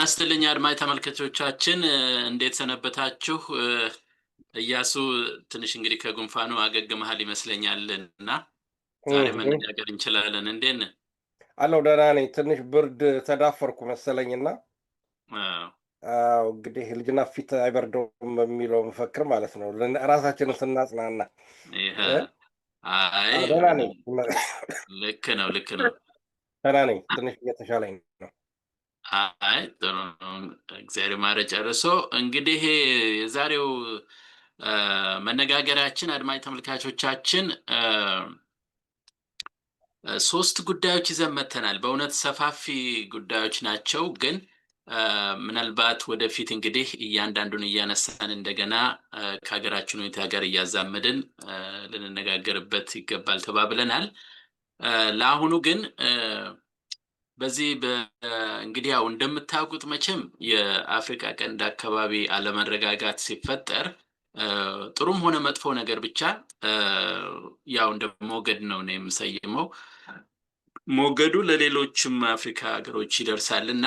ይስጥልኝ አድማጭ ተመልካቾቻችን እንዴት ሰነበታችሁ? እያሱ ትንሽ እንግዲህ ከጉንፋኑ አገግመሃል ይመስለኛል እና ዛሬ መነጋገር እንችላለን። እንዴት ነህ? አለው ደህና ነኝ። ትንሽ ብርድ ተዳፈርኩ መሰለኝና አዎ እንግዲህ ልጅና ፊት አይበርደውም በሚለው መፈክር ማለት ነው ራሳችንን ስናጽናና ይሄ አይ ደህና ነኝ። ልክ ነው ልክ ነው። ደህና ነኝ። ትንሽ እየተሻለኝ ነው። አይ ጥሩ ነው። እግዚአብሔር ማረ ጨርሶ እንግዲህ የዛሬው መነጋገሪያችን አድማጭ ተመልካቾቻችን ሶስት ጉዳዮች ይዘን መጥተናል። በእውነት ሰፋፊ ጉዳዮች ናቸው፣ ግን ምናልባት ወደፊት እንግዲህ እያንዳንዱን እያነሳን እንደገና ከሀገራችን ሁኔታ ጋር እያዛመድን ልንነጋገርበት ይገባል ተባብለናል። ለአሁኑ ግን በዚህ እንግዲህ ያው እንደምታውቁት መቼም የአፍሪካ ቀንድ አካባቢ አለመረጋጋት ሲፈጠር ጥሩም ሆነ መጥፎ ነገር ብቻ ያው እንደ ሞገድ ነው የምሰየመው። ሞገዱ ለሌሎችም አፍሪካ ሀገሮች ይደርሳልና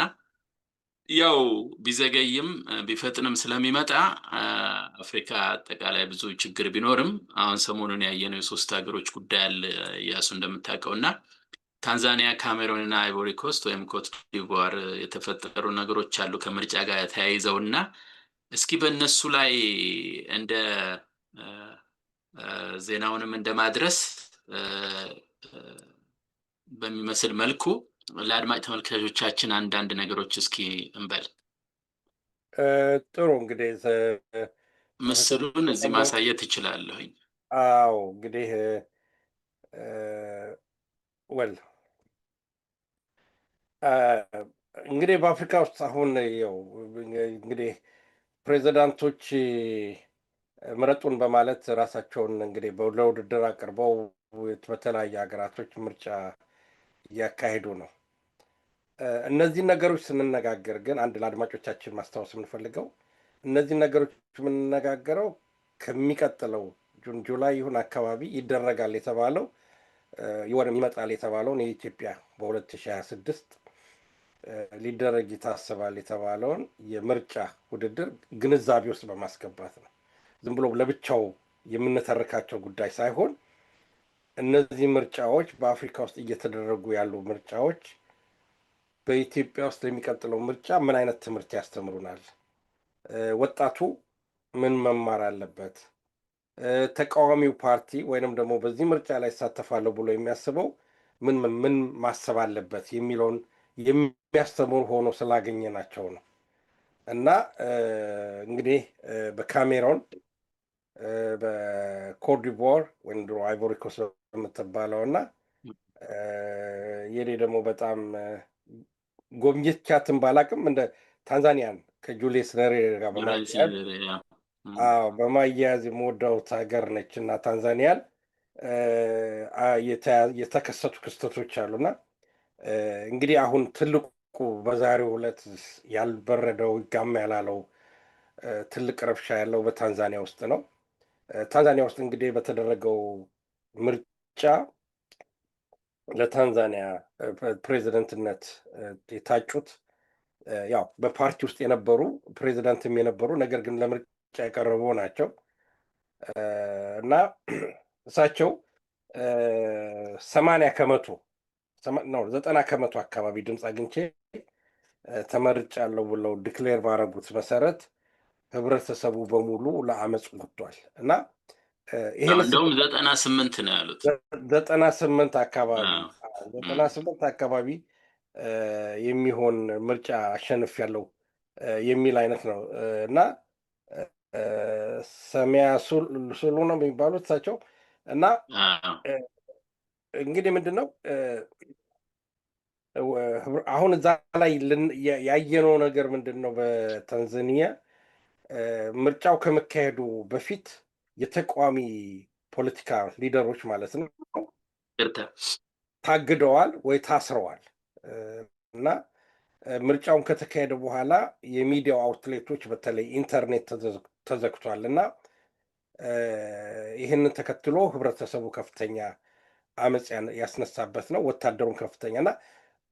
ያው ቢዘገይም ቢፈጥንም ስለሚመጣ አፍሪካ አጠቃላይ ብዙ ችግር ቢኖርም አሁን ሰሞኑን ያየነው የሶስት ሀገሮች ጉዳይ አለ ያሱ እንደምታውቀውና ታንዛኒያ፣ ካሜሩን እና አይቮሪ ኮስት ወይም ኮት ዲቮር የተፈጠሩ ነገሮች አሉ ከምርጫ ጋር ተያይዘውና እስኪ በእነሱ ላይ እንደ ዜናውንም እንደማድረስ በሚመስል መልኩ ለአድማጭ ተመልካቾቻችን አንዳንድ ነገሮች እስኪ እንበል። ጥሩ እንግዲህ ምስሉን እዚህ ማሳየት እችላለሁኝ። አዎ እንግዲህ ወል እንግዲህ በአፍሪካ ውስጥ አሁን ያው እንግዲህ ፕሬዚዳንቶች ምረጡን በማለት ራሳቸውን እንግዲህ ለውድድር አቅርበው በተለያየ ሀገራቶች ምርጫ እያካሄዱ ነው። እነዚህ ነገሮች ስንነጋገር ግን አንድ ለአድማጮቻችን ማስታወስ የምንፈልገው እነዚህ ነገሮች የምንነጋገረው ከሚቀጥለው ጁላይ ይሁን አካባቢ ይደረጋል የተባለው ይወርም ይመጣል የተባለውን የኢትዮጵያ በ2026 ሊደረግ ይታሰባል የተባለውን የምርጫ ውድድር ግንዛቤ ውስጥ በማስገባት ነው። ዝም ብሎ ለብቻው የምንተርካቸው ጉዳይ ሳይሆን እነዚህ ምርጫዎች በአፍሪካ ውስጥ እየተደረጉ ያሉ ምርጫዎች በኢትዮጵያ ውስጥ ለሚቀጥለው ምርጫ ምን አይነት ትምህርት ያስተምሩናል? ወጣቱ ምን መማር አለበት? ተቃዋሚው ፓርቲ ወይንም ደግሞ በዚህ ምርጫ ላይ ይሳተፋለሁ ብሎ የሚያስበው ምን ማሰብ አለበት የሚለውን የሚያስተምሩ ሆኖ ስላገኘናቸው ነው። እና እንግዲህ በካሜሮን በኮት ዲቮር ወይም ደግሞ አይቮሪ ኮስት የምትባለው እና የኔ ደግሞ በጣም ጎብኝቻትን ባላቅም እንደ ታንዛኒያን ከጁሊየስ ነሬሬ ጋር በማያያዝ የምወዳውት ሀገር ነች እና ታንዛኒያን የተከሰቱ ክስተቶች አሉና እንግዲህ አሁን ትልቁ በዛሬው ዕለት ያልበረደው ጋማ ያላለው ትልቅ ረብሻ ያለው በታንዛኒያ ውስጥ ነው። ታንዛኒያ ውስጥ እንግዲህ በተደረገው ምርጫ ለታንዛኒያ ፕሬዚደንትነት የታጩት ያው በፓርቲ ውስጥ የነበሩ ፕሬዚዳንትም የነበሩ ነገር ግን ለምርጫ የቀረቡ ናቸው እና እሳቸው 90% አካባቢ ድምፅ አግኝቼ ተመርጫለሁ ብለው ዲክሌር ባረጉት መሰረት ህብረተሰቡ በሙሉ ለአመፅ ወጥቷል እና ይሄን እንደውም 98 ነው ያሉት 98 አካባቢ የሚሆን ምርጫ አሸንፍ ያለው የሚል አይነት ነው እና ሰሚያ ሱሉ ነው የሚባሉት እሳቸው እና እንግዲህ ምንድነው አሁን እዛ ላይ ያየነው ነገር ምንድነው? በታንዛኒያ ምርጫው ከመካሄዱ በፊት የተቃዋሚ ፖለቲካ ሊደሮች ማለት ነው ታግደዋል ወይ ታስረዋል እና ምርጫውን ከተካሄደ በኋላ የሚዲያው አውትሌቶች በተለይ ኢንተርኔት ተዘግቷል እና ይህንን ተከትሎ ህብረተሰቡ ከፍተኛ አመፅ ያስነሳበት ነው። ወታደሩን ከፍተኛና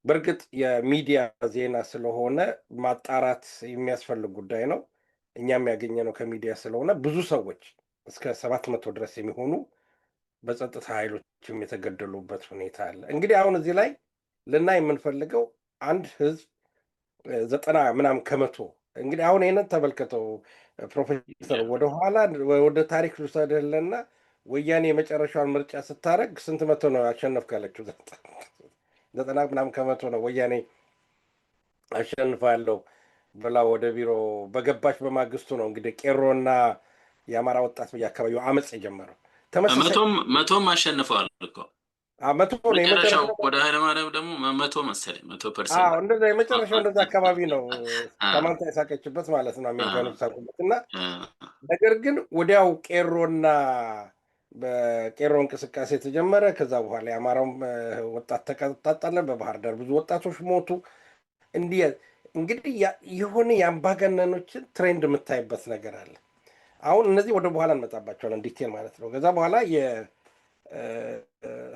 በእርግጥ የሚዲያ ዜና ስለሆነ ማጣራት የሚያስፈልግ ጉዳይ ነው። እኛም ያገኘነው ከሚዲያ ስለሆነ ብዙ ሰዎች እስከ 700 ድረስ የሚሆኑ በጸጥታ ኃይሎችም የተገደሉበት ሁኔታ አለ። እንግዲህ አሁን እዚህ ላይ ልናይ የምንፈልገው አንድ ህዝብ 90 ምናምን ከመቶ እንግዲህ አሁን ይህንን ተመልከተው ፕሮፌሰር፣ ወደኋላ ወደ ታሪክ ልውሰድህና ወያኔ የመጨረሻውን ምርጫ ስታደርግ ስንት መቶ ነው አሸነፍ ካለችው? 90 ምናምን ከመቶ ነው ወያኔ አሸንፋለሁ ብላ ወደ ቢሮ በገባች በማግስቱ ነው እንግዲህ ቄሮና የአማራ ወጣት በየአካባቢው አመፅ የጀመረው። ተመሳሳይ መቶም አሸንፈዋል እኮ መቶ ነው የመጨረሻው። ወደ ኃይለማርያም ደግሞ 100 መሰለኝ 100%። እንደዛ የመጨረሻው እንደዛ አካባቢ ነው ሳማንታ የሳቀችበት ማለት ነው፣ አሜሪካኖች ሳቁበት። እና ነገር ግን ወዲያው ቄሮና በቄሮ እንቅስቃሴ ተጀመረ። ከዛ በኋላ የአማራውም ወጣት ተቀጣጠለ። በባህር ዳር ብዙ ወጣቶች ሞቱ። እንግዲህ የሆነ የአምባገነኖችን ትሬንድ የምታይበት ነገር አለ። አሁን እነዚህ ወደ በኋላ እንመጣባቸዋለን ዲቴል ማለት ነው። ከዛ በኋላ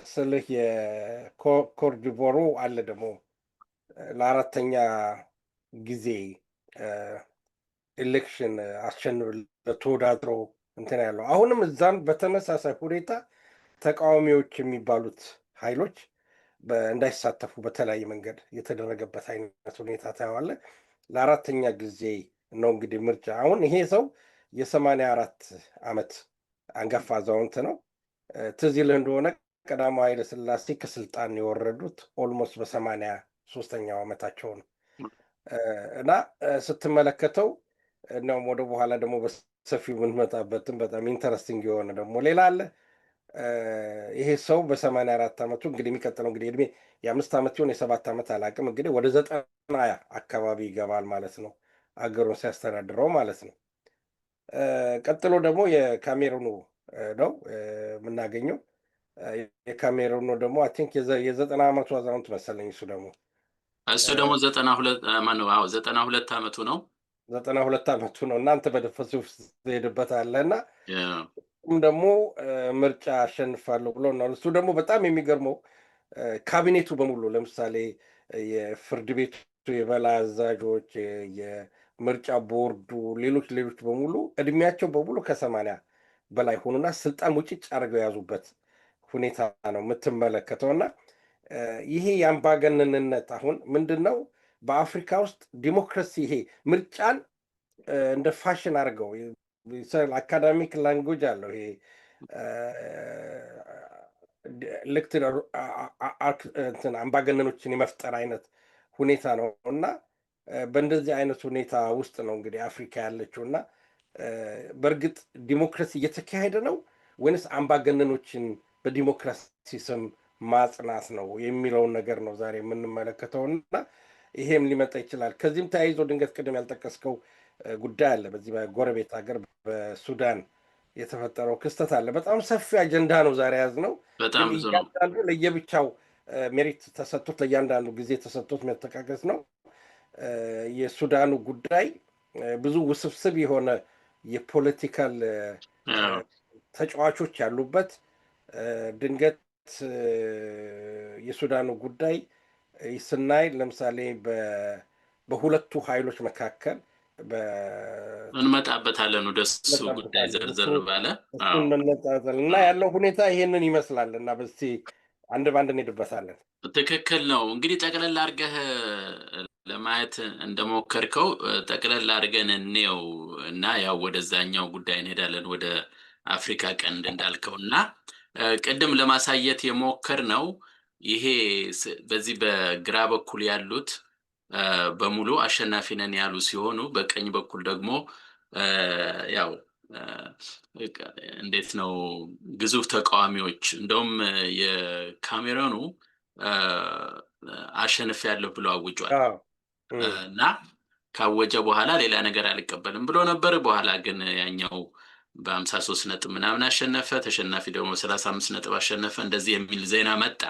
ስልህ የኮርዲቮሩ አለ ደግሞ ለአራተኛ ጊዜ ኤሌክሽን ተወዳድሮ እንትን ያለው አሁንም እዛም በተመሳሳይ ሁኔታ ተቃዋሚዎች የሚባሉት ኃይሎች እንዳይሳተፉ በተለያየ መንገድ የተደረገበት አይነት ሁኔታ ታየዋለ። ለአራተኛ ጊዜ ነው እንግዲህ ምርጫ። አሁን ይሄ ሰው የ84 ዓመት አንጋፋ አዛውንት ነው። ትዝ ይልህ እንደሆነ ቀዳማዊ ኃይለ ሥላሴ ከስልጣን የወረዱት ኦልሞስት በ83ኛው ዓመታቸው ነው። እና ስትመለከተው ነው ወደ በኋላ ደግሞ በሰፊው የምንመጣበትም በጣም ኢንተረስቲንግ የሆነ ደግሞ ሌላ አለ። ይሄ ሰው በ84 ዓመቱ እንግዲህ የሚቀጥለው እንግዲህ እድሜ የ5 ዓመት ሲሆን የ7 ዓመት አላውቅም እንግዲህ ወደ 90 አካባቢ ይገባል ማለት ነው፣ አገሩን ሲያስተዳድረው ማለት ነው። ቀጥሎ ደግሞ የካሜሩኑ ነው የምናገኘው። የካሜሩኑ ደግሞ አይ ቲንክ የ90 ዓመቱ አዛውንት መሰለኝ። እሱ ደግሞ 92 ዓመቱ ነው። 92 ዓመቱ ነው። እናንተ በደፈሱ ሄድበት አለ እና ደግሞ ምርጫ አሸንፋለሁ ብሎ ነው። እሱ ደግሞ በጣም የሚገርመው ካቢኔቱ በሙሉ ለምሳሌ የፍርድ ቤቱ የበላይ አዛዦች፣ የምርጫ ቦርዱ፣ ሌሎች በሙሉ እድሜያቸው በሙሉ ከ80 በላይ ሆኑና ስልጣን ሙጭጭ አድርገው የያዙበት ሁኔታ ነው የምትመለከተው። እና ይሄ የአምባገነንነት አሁን ምንድን ነው በአፍሪካ ውስጥ ዲሞክራሲ ይሄ ምርጫን እንደ ፋሽን አድርገው አካዳሚክ ላንጉጅ አለው ይሄ ልክ አምባገነኖችን የመፍጠር አይነት ሁኔታ ነው። እና በእንደዚህ አይነት ሁኔታ ውስጥ ነው እንግዲህ አፍሪካ ያለችው። እና በእርግጥ ዲሞክራሲ እየተካሄደ ነው ወይንስ አምባገነኖችን በዲሞክራሲ ስም ማጽናት ነው የሚለውን ነገር ነው ዛሬ የምንመለከተው። እና ይሄም ሊመጣ ይችላል። ከዚህም ተያይዞ ድንገት ቅድም ያልጠቀስከው ጉዳይ አለ። በዚህ በጎረቤት ሀገር በሱዳን የተፈጠረው ክስተት አለ። በጣም ሰፊ አጀንዳ ነው ዛሬ ያዝነው። እያንዳንዱ ለየብቻው ሜሪት ተሰጥቶት ለእያንዳንዱ ጊዜ ተሰጥቶት መጠቃቀስ ነው። የሱዳኑ ጉዳይ ብዙ ውስብስብ የሆነ የፖለቲካል ተጫዋቾች ያሉበት ድንገት የሱዳኑ ጉዳይ ስናይ ለምሳሌ በሁለቱ ኃይሎች መካከል እንመጣበታለን ወደሱ ጉዳይ ዘርዘር ባለ እና ያለው ሁኔታ ይሄንን ይመስላል። እና በስቲ አንድ ባንድ እንሄድበታለን። ትክክል ነው። እንግዲህ ጠቅለል አድርገህ ለማየት እንደሞከርከው ጠቅለል አድርገን እንየው እና ያው ወደዛኛው ጉዳይ እንሄዳለን፣ ወደ አፍሪካ ቀንድ እንዳልከው። እና ቅድም ለማሳየት የሞከርነው ይሄ በዚህ በግራ በኩል ያሉት በሙሉ አሸናፊ ነን ያሉ ሲሆኑ በቀኝ በኩል ደግሞ ያው እንዴት ነው ግዙፍ ተቃዋሚዎች፣ እንደውም የካሜሩኑ አሸንፍ ያለው ብሎ አውጇል። እና ካወጀ በኋላ ሌላ ነገር አልቀበልም ብሎ ነበር። በኋላ ግን ያኛው በ53 ነጥብ ምናምን አሸነፈ፣ ተሸናፊ ደግሞ 35 ነጥብ አሸነፈ። እንደዚህ የሚል ዜና መጣ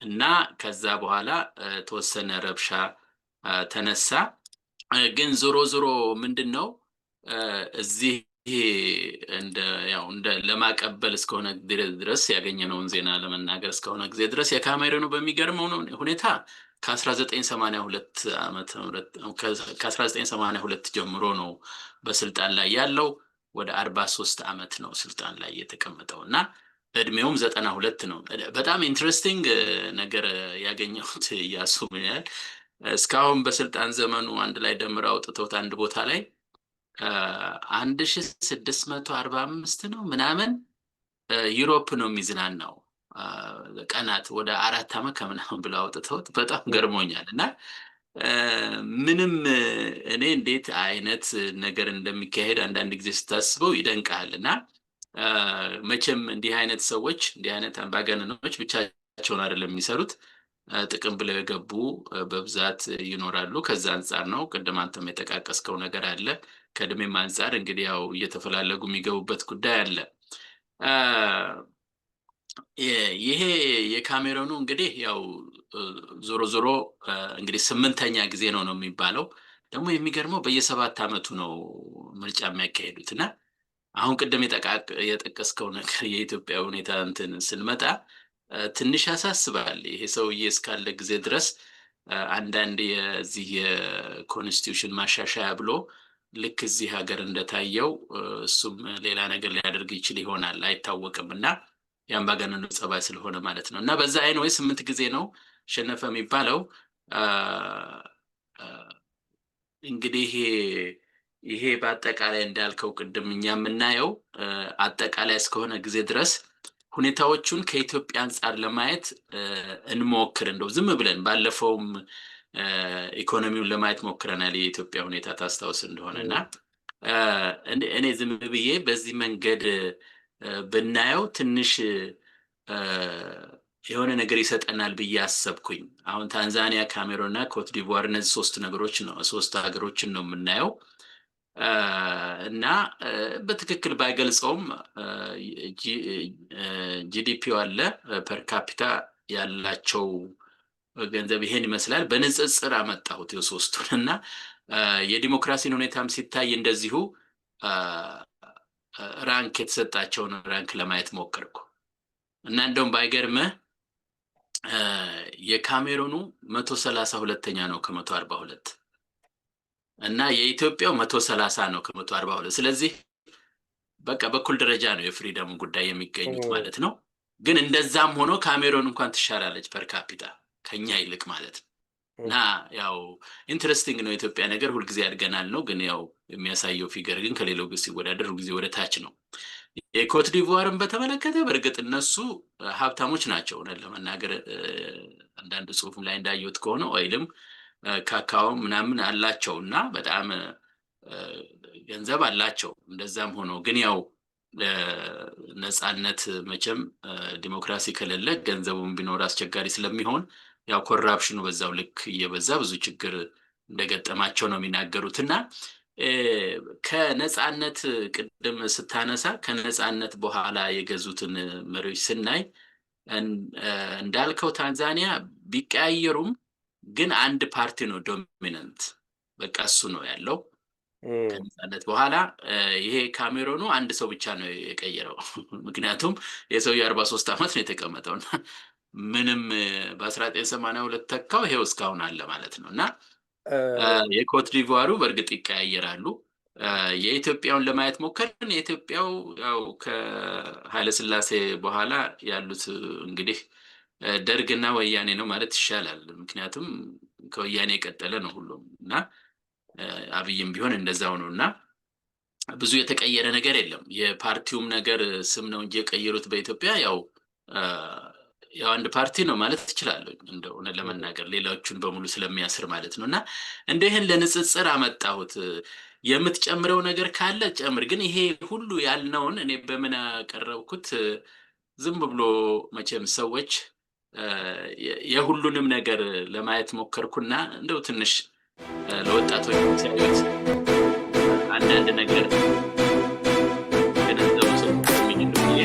እና ከዛ በኋላ ተወሰነ ረብሻ ተነሳ። ግን ዞሮ ምንድነው እዚህ እንደ ያው እንደ ለማቀበል እስከሆነ ድረስ ያገኘነውን ዜና ለመናገር እስከሆነ ጊዜ ድረስ የካሜሩኑ በሚገርመው ሁኔታ ከ1982 ዓመተ ምህረት ከ1982 ጀምሮ ነው በስልጣን ላይ ያለው። ወደ 43 ዓመት ነው ስልጣን ላይ የተቀመጠው እና እድሜውም 92 ነው። በጣም ኢንትረስቲንግ ነገር ያገኘሁት ያሱምኛል። እስካሁን በስልጣን ዘመኑ አንድ ላይ ደምረው አውጥተውት አንድ ቦታ ላይ 1645 ነው ምናምን ዩሮፕ ነው የሚዝናናው ቀናት ወደ 4 ዓመት ከምናምን ብለው አውጥተውት በጣም ገርሞኛል። እና ምንም እኔ እንዴት አይነት ነገር እንደሚካሄድ አንዳንድ ጊዜ ስታስበው ይደንቃል። እና መቼም እንዲህ አይነት ሰዎች እንዲህ አይነት አምባገነኖች ብቻቸውን አይደለም የሚሰሩት፣ ጥቅም ብለው የገቡ በብዛት ይኖራሉ። ከዛ አንፃር ነው ቅድም አንተም የጠቃቀስከው ነገር አለ። ከእድሜም አንፃር እንግዲህ ያው እየተፈላለጉ የሚገቡበት ጉዳይ አለ። ይሄ የካሜሩኑ እንግዲህ ያው ዞሮ ዞሮ እንግዲህ 8ኛ ጊዜ ነው የሚባለው። ደግሞ የሚገርመው በየ7 ዓመቱ ነው ምርጫ የሚያካሂዱት። እና አሁን ቅድም የጠቀስከው ነገር የኢትዮጵያ ሁኔታ እንትን ስንመጣ ትንሽ ያሳስባል። ይሄ ሰውዬ እስካለ ጊዜ ድረስ አንዳንድ የዚህ የኮንስቲቱሽን ማሻሻያ ብሎ ልክ እዚህ ሀገር እንደታየው እሱም ሌላ ነገር ሊያደርግ ይችል ይሆናል፣ አይታወቅም። እና የአምባገነኑ ጸባይ ስለሆነ ማለት ነው። እና በዛ አይን ወይ 8 ጊዜ ነው ሸነፈ የሚባለው። እንግዲህ ይሄ በአጠቃላይ እንዳልከው ቅድም እኛ የምናየው አጠቃላይ እስከሆነ ጊዜ ድረስ ሁኔታዎቹን ከኢትዮጵያ አንፃር ለማየት እንሞክር። እንደው ዝም ብለን ባለፈውም ኢኮኖሚውን ለማየት ሞክረናል፣ የኢትዮጵያ ሁኔታ ታስታውስ እንደሆነና እኔ ዝም ብዬ በዚህ መንገድ ብናየው ትንሽ የሆነ ነገር ይሰጠናል ብዬ አሰብኩኝ። አሁን ታንዛኒያ፣ ካሜሩንና ኮት ዲቯር እነዚህ 3 ነገሮች ነው 3 ሀገሮችን ነው የምናየው። እና በትክክል ባይገልጸውም ጂዲፒው አለ ፐር ካፒታ ያላቸው ገንዘብ ይሄን ይመስላል። በንጽጽር አመጣሁት የሶስቱን እና የዲሞክራሲን ሁኔታም ሲታይ እንደዚሁ ራንክ የተሰጣቸውን ራንክ ለማየት ሞከርኩ። እና እንደውም ባይገርምህ የካሜሩኑ 132ኛ ነው ከ142 እና የኢትዮጵያው 130 ነው ከ142። ስለዚህ በቃ በኩል ደረጃ ነው የፍሪደም ጉዳይ የሚገኙት ማለት ነው። ግን እንደዛም ሆኖ ካሜሩን እንኳን ትሻላለች ፐር ካፒታ ከኛ ይልቅ ማለት ነው። እና ያው ኢንትረስቲንግ ነው የኢትዮጵያ ነገር፣ ሁልጊዜ ያድገናል ነው። ግን ያው የሚያሳየው ፊገር ግን ከሌላው ጋር ሲወዳደር ሁልጊዜ ወደ ታች ነው። የኮት ዲቯርን በተመለከተ በእርግጥ እነሱ ሀብታሞች ናቸው ለመናገር። አንዳንድ ጽሁፍም ላይ እንዳየሁት ከሆነ ኦይልም ካካኦ ምናምን አላቸው እና በጣም ገንዘብ አላቸው። እንደዛም ሆኖ ግን ያው ነፃነት መቼም ዲሞክራሲ ከሌለ ገንዘቡም ቢኖር አስቸጋሪ ስለሚሆን ያው ኮራፕሽኑ በዛው ልክ እየበዛ ብዙ ችግር እንደገጠማቸው ነው የሚናገሩት። እና ከነፃነት ቅድም ስታነሳ ከነፃነት በኋላ የገዙትን መሪዎች ስናይ እንዳልከው ታንዛኒያ ቢቀያየሩም ግን አንድ ፓርቲ ነው ዶሚናንት፣ በቃ እሱ ነው ያለው ከነፃነት በኋላ። ይሄ ካሜሩኑ አንድ ሰው ብቻ ነው የቀየረው። ምክንያቱም የሰው 43 ዓመት ነው የተቀመጠው እና ምንም በ1982 ተካው ይሄው እስካሁን አለ ማለት ነው። እና የኮት ዲቯሩ በእርግጥ ይቀያየራሉ። የኢትዮጵያውን ለማየት ሞከርን። የኢትዮጵያው ያው ከኃይለ ሥላሴ በኋላ ያሉት እንግዲህ ደርግና ወያኔ ነው ማለት ይሻላል። ምክንያቱም ከወያኔ የቀጠለ ነው ሁሉም እና አብይም ቢሆን እንደዛው ነው። እና ብዙ የተቀየረ ነገር የለም። የፓርቲውም ነገር ስም ነው እንጂ የቀየሩት በኢትዮጵያ ያው አንድ ፓርቲ ነው ማለት ትችላለህ እንደሆነ ለመናገር ሌላዎቹን በሙሉ ስለሚያስር ማለት ነው። እና እንደይህን ለንጽጽር አመጣሁት። የምትጨምረው ነገር ካለ ጨምር። ግን ይሄ ሁሉ ያልነውን እኔ በምን አቀረብኩት? ዝም ብሎ መቼም ሰዎች የሁሉንም ነገር ለማየት ሞከርኩና እንደው ትንሽ ለወጣቶች ሲያዩት አንዳንድ ነገር ገነዘቡ ስለሚችሉ ብዬ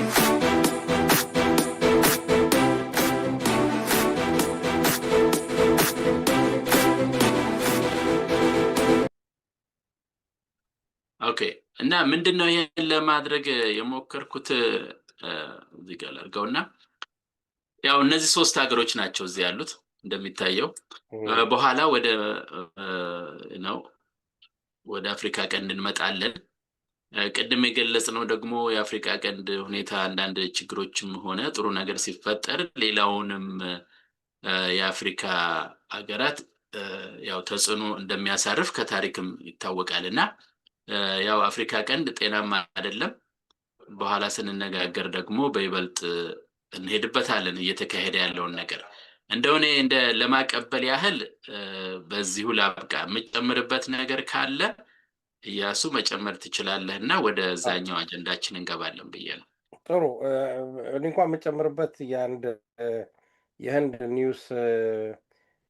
ኦኬ እና ምንድነው ይሄን ለማድረግ የሞከርኩት እዚህ ጋር አድርገውና ያው እነዚህ ሶስት ሀገሮች ናቸው እዚህ ያሉት እንደሚታየው በኋላ ነው ወደ አፍሪካ ቀንድ እንመጣለን። ቅድም የገለጽነው ደግሞ የአፍሪካ ቀንድ ሁኔታ አንዳንድ ችግሮችም ሆነ ጥሩ ነገር ሲፈጠር ሌላውንም የአፍሪካ ሀገራት ያው ተጽዕኖ እንደሚያሳርፍ ከታሪክም ይታወቃልና ያው አፍሪካ ቀንድ ጤናማ አይደለም። በኋላ ስንነጋገር ደግሞ በይበልጥ እንሄድበታለን እየተካሄደ ያለውን ነገር እንደሆነ እንደ ለማቀበል ያህል በዚሁ ላብቃ። የምጨምርበት ነገር ካለ እያሱ መጨመር ትችላለህና ወደ ዛኛው አጀንዳችን እንገባለን ብዬ ነው። ጥሩ። እኔ እንኳን የምጨምርበት የህንድ ኒውስ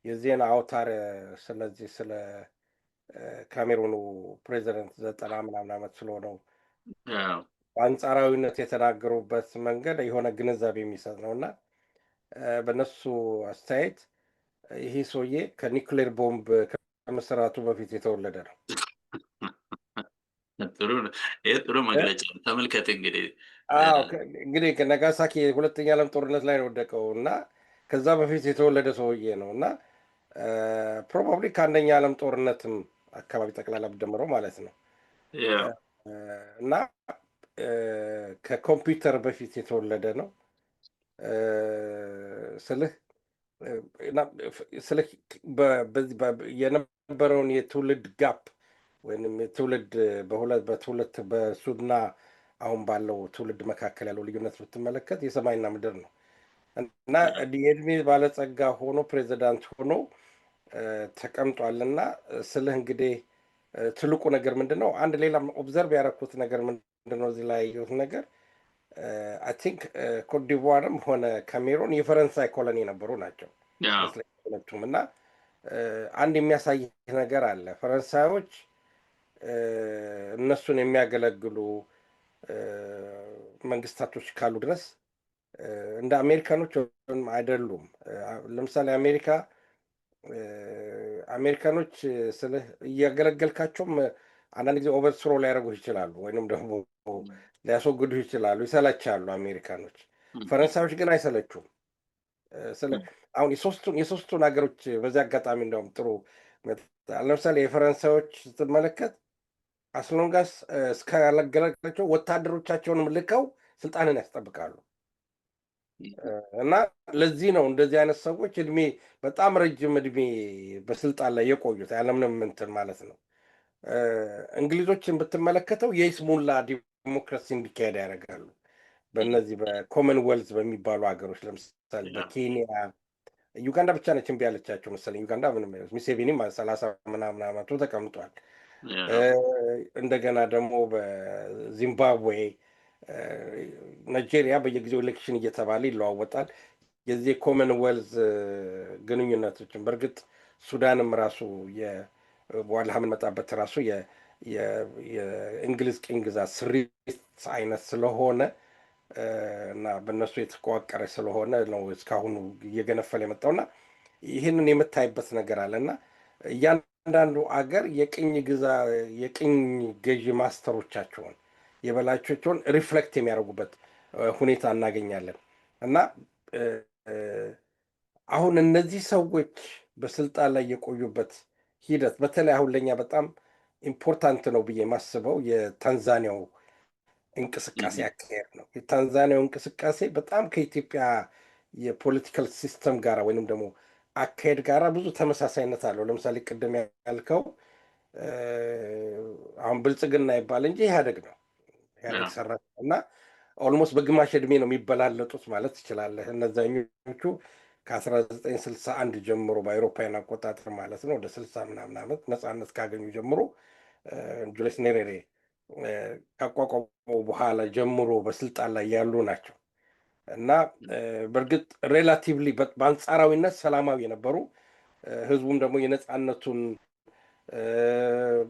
የዜና አውታር ስለዚህ ስለ ካሜሩኑ ፕሬዚደንት 90 ምናምን ዓመት ስለሆነው በአንጻራዊነት የተናገሩበት መንገድ የሆነ ግንዛቤ የሚሰጥ ነው እና በነሱ አስተያየት ይሄ ሰውዬ ከኒውክሌር ቦምብ ከመሰራቱ በፊት የተወለደ ነው። ጥሩ መግለጫ ተመልከት። እንግዲህ ከነጋሳኪ ሁለተኛ ዓለም ጦርነት ላይ ነው ወደቀው እና ከዛ በፊት የተወለደ ሰውዬ ነው እና ፕሮባብሊ ከአንደኛ ዓለም ጦርነትም አካባቢ ጠቅላላ ብደምረው ማለት ነው እና ከኮምፒውተር በፊት የተወለደ ነው ስልህ የነበረውን የትውልድ ጋፕ ወይም የትውልድ በሁለት በሱና አሁን ባለው ትውልድ መካከል ያለው ልዩነት ብትመለከት የሰማይና ምድር ነው እና የእድሜ ባለጸጋ ሆኖ ፕሬዚዳንት ሆኖ ተቀምጧልና ስልህ እንግዲህ ትልቁ ነገር ምንድነው? አንድ ሌላ ኦብዘርቭ ያደረኩት ነገር ምንድነው? እዚህ ላይ ያየሁት ነገር አይ ቲንክ ኮትዲቯርም ሆነ ካሜሩን የፈረንሳይ ኮሎኒ የነበሩ ናቸው ሁለቱም እና አንድ የሚያሳይ ነገር አለ። ፈረንሳዮች እነሱን የሚያገለግሉ መንግስታቶች ካሉ ድረስ እንደ አሜሪካኖች አይደሉም። ለምሳሌ አሜሪካኖች ስልህ እያገለገልካቸውም አንዳንድ ጊዜ ኦቨርስሮ ሊያደርጉህ ይችላሉ ወይንም ደግሞ ሊያስወግዱህ ይችላሉ፣ ይሰለቻሉ አሜሪካኖች። ፈረንሳዮች ግን አይሰለቹም። አሁን የሶስቱን ሀገሮች በዚህ አጋጣሚ እንደውም ጥሩ ለምሳሌ የፈረንሳዮች ስትመለከት አስሎንጋስ እስካላገለገላቸው ወታደሮቻቸውንም ልከው ስልጣንን ያስጠብቃሉ እና ለዚህ ነው እንደዚህ አይነት ሰዎች በጣም ረጅም እድሜ በስልጣን ላይ የቆዩት ያለምንም እንትን ማለት ነው። እንግሊዞችን ብትመለከተው የይስሙላ ዲሞክራሲ እንዲካሄድ ያደርጋሉ። በእነዚህ በኮመንዌልዝ በሚባሉ ሀገሮች ለምሳሌ በኬንያ፣ ዩጋንዳ ብቻ ነች እምቢ ያለቻቸው መሰለኝ። ዩጋንዳ ምንም ሙሴቬኒም 30 ምናምን ዓመቱ ተቀምጧል። እንደገና ደግሞ በዚምባብዌ፣ ናይጄሪያ በየጊዜው ኤሌክሽን እየተባለ ይለዋወጣል። የዚህ ኮመንዌልዝ ግንኙነቶችን በእርግጥ ሱዳንም ራሱ በኋላ የምንመጣበት ራሱ የእንግሊዝ ቅኝ ግዛት ስሪት አይነት ስለሆነ እና በእነሱ የተቋቀረ ስለሆነ ነው እስካሁኑ እየገነፈለ የመጣውና ይህንን የምታይበት ነገር አለ እና እያንዳንዱ አገር የቅኝ ገዢ ማስተሮቻቸውን የበላቾቻቸውን ሪፍሌክት የሚያደርጉበት ሁኔታ እናገኛለን እና አሁን እነዚህ ሰዎች በስልጣን ላይ የቆዩበት ሂደት በተለይ አሁን ለኛ በጣም ኢምፖርታንት ነው ብዬ የማስበው የታንዛኒያው እንቅስቃሴ አካሄድ ነው። የታንዛኒያው እንቅስቃሴ በጣም ከኢትዮጵያ የፖለቲካል ሲስተም ጋር ወይንም ደግሞ አካሄድ ጋር ብዙ ተመሳሳይነት አለው። ለምሳሌ ቅድም ያልከው አሁን ብልጽግና ይባል እንጂ ኢህአዴግ ነው ሰራ እና ኦልሞስት በግማሽ እድሜ ነው የሚበላለጡት ማለት ትችላለህ። እነዛኞቹ ከ1961 ጀምሮ በአውሮፓውያን አቆጣጠር ማለት ነው ወደ 60 ምናምን ዓመት ነፃነት ካገኙ ጀምሮ ጁልየስ ኔሬሬ ካቋቋሙ በኋላ ጀምሮ በስልጣን ላይ ያሉ ናቸው እና በእርግጥ ሬላቲቭሊ በአንጻራዊነት ሰላማዊ የነበሩ ህዝቡም ደግሞ የነፃነቱን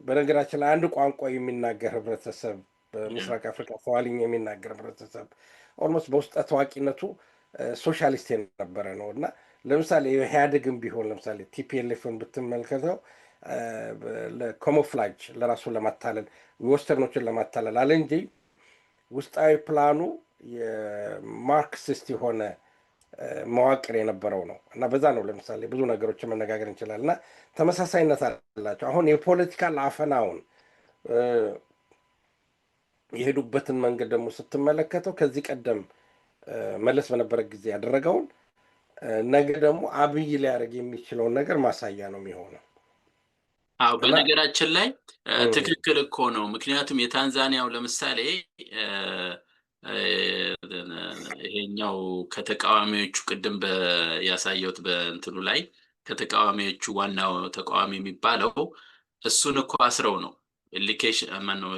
በነገራችን ላይ አንድ ቋንቋ የሚናገር ህብረተሰብ በምስራቅ አፍሪካ ሰዋሊኝ የሚናገር ህብረተሰብ ኦልሞስት በውስጠ ታዋቂነቱ ሶሻሊስት የነበረ ነው እና ለምሳሌ ኢህአዴግም ቢሆን ለምሳሌ ቲፒኤልኤፍን ብትመልከተው ለካሞፍላጅ ለራሱ ለማታለል ዌስተርኖችን ለማታለል አለ እንጂ ውስጣዊ ፕላኑ የማርክሲስት የሆነ መዋቅር የነበረው ነው እና በዛ ነው ለምሳሌ ብዙ ነገሮችን መነጋገር እንችላለን እና ተመሳሳይነት አላቸው። አሁን የፖለቲካል አፈናውን የሄዱበትን መንገድ ደግሞ ስትመለከተው ከዚህ ቀደም መለስ በነበረ ጊዜ ያደረገውን ነገ ደግሞ አብይ ሊያደርግ የሚችለውን ነገር ማሳያ ነው የሚሆነው። አዎ በነገራችን ላይ ትክክል እኮ ነው። ምክንያቱም የታንዛኒያው ለምሳሌ ይሄኛው ከተቃዋሚዎቹ ቅድም ያሳየሁት በእንትኑ ላይ ከተቃዋሚዎቹ ዋናው ተቃዋሚ የሚባለው እሱን እኮ አስረው ነው ኢሊኬሽን ማነው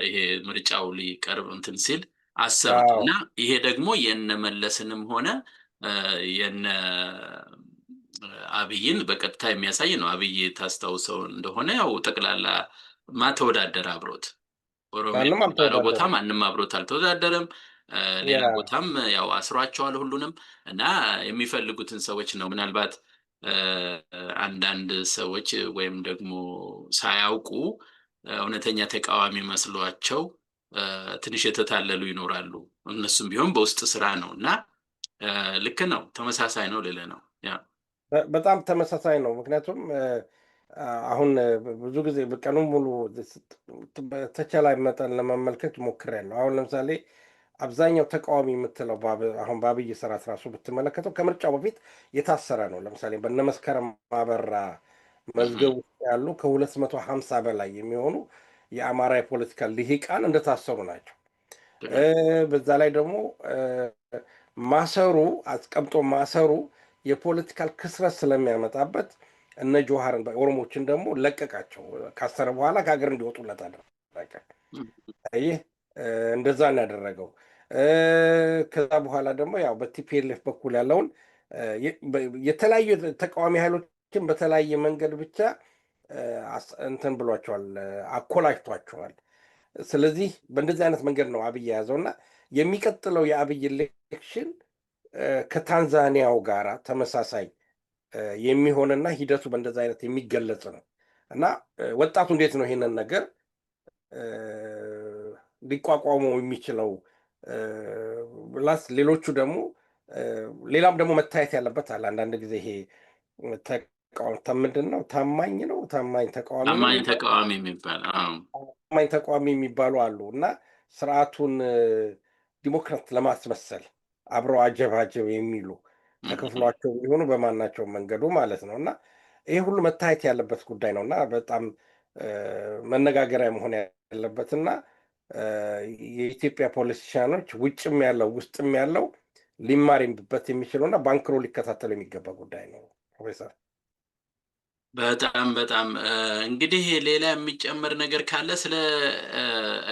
ይሄ ምርጫው ሊቀርብ እንትን ሲል አሰሩት እና ይሄ ደግሞ የነመለስንም ሆነ የነ አብይን በቀጥታ የሚያሳይ ነው። አብይ ታስታውሰው እንደሆነ ያው ጠቅላላ ማተወዳደር አብሮት ኦሮሚያ ቦታ ማንም አብሮት አልተወዳደረም። ሌላ ቦታም ያው አስሯቸዋል ሁሉንም እና የሚፈልጉትን ሰዎች ነው። ምናልባት አንዳንድ ሰዎች ወይም ደግሞ ሳያውቁ እውነተኛ ተቃዋሚ መስሏቸው ትንሽ የተታለሉ ይኖራሉ። እነሱም ቢሆን በውስጥ ስራ ነው እና ልክ ነው፣ ተመሳሳይ ነው ልልህ ነው። ያ በጣም ተመሳሳይ ነው። ምክንያቱም አሁን ብዙ ጊዜ በቀኑን ሙሉ በተቻለ መጠን ለመመልከት ሞክሬያለሁ። አሁን ለምሳሌ አብዛኛው ተቃዋሚ የምትለው አሁን በአብይ ስርዓት ራሱ ብትመለከተው ከምርጫው በፊት የታሰረ ነው። ለምሳሌ በነመስከረም አበራ መዝገብ ውስጥ ያሉ ከ250 በላይ የሚሆኑ የአማራ የፖለቲካ ልሂቃን እንደታሰሩ ናቸው። በዛ ላይ ደግሞ ማሰሩ አስቀምጦ ማሰሩ የፖለቲካል ክስረት ስለሚያመጣበት እነ ጆሃርን ኦሮሞችን ደግሞ ለቀቃቸው። ካሰረ በኋላ ከሀገር እንዲወጡለት አደረገ። ይህ እንደዛ ነው ያደረገው። ከዛ በኋላ ደግሞ ያው በቲፒኤልኤፍ በኩል ያለውን የተለያዩ ተቃዋሚ ኃይሎችን በተለያየ መንገድ ብቻ እንትን ብሏቸዋል፣ አኮላጅቷቸዋል። ስለዚህ በእንደዚህ አይነት መንገድ ነው አብይ የያዘው እና የሚቀጥለው የአብይ ኤሌክሽን ከታንዛኒያው ጋር ተመሳሳይ የሚሆንና ሂደቱ በእንደዚህ አይነት የሚገለጽ ነው እና ወጣቱ እንዴት ነው ይሄንን ነገር ሊቋቋመው የሚችለው? ፕላስ ሌሎቹ ደግሞ ሌላም ደግሞ መታየት ያለበት አለ። አንዳንድ ጊዜ ይሄ ምንድን ነው ታማኝ ተቃዋሚ የሚባሉ አሉ እና ስርዓቱን ዲሞክራት ለማስመሰል አብረው አጀባጀብ የሚሉ ተከፍሏቸው የሚሆኑ በማናቸው መንገዱ ማለት ነው እና ይሄ ሁሉ መታየት ያለበት ጉዳይ ነው እና በጣም መነጋገሪያ መሆን ያለበት እና የኢትዮጵያ ፖለቲሻኖች ውጭም ያለው ውስጥም ያለው ሊማሪበት የሚችለው እና ባንክሮ ሊከታተሉ የሚገባ ጉዳይ ነው። ፕሮፌሰር በጣም እንግዲህ ሌላ የሚጨመር ነገር ካለ ስለ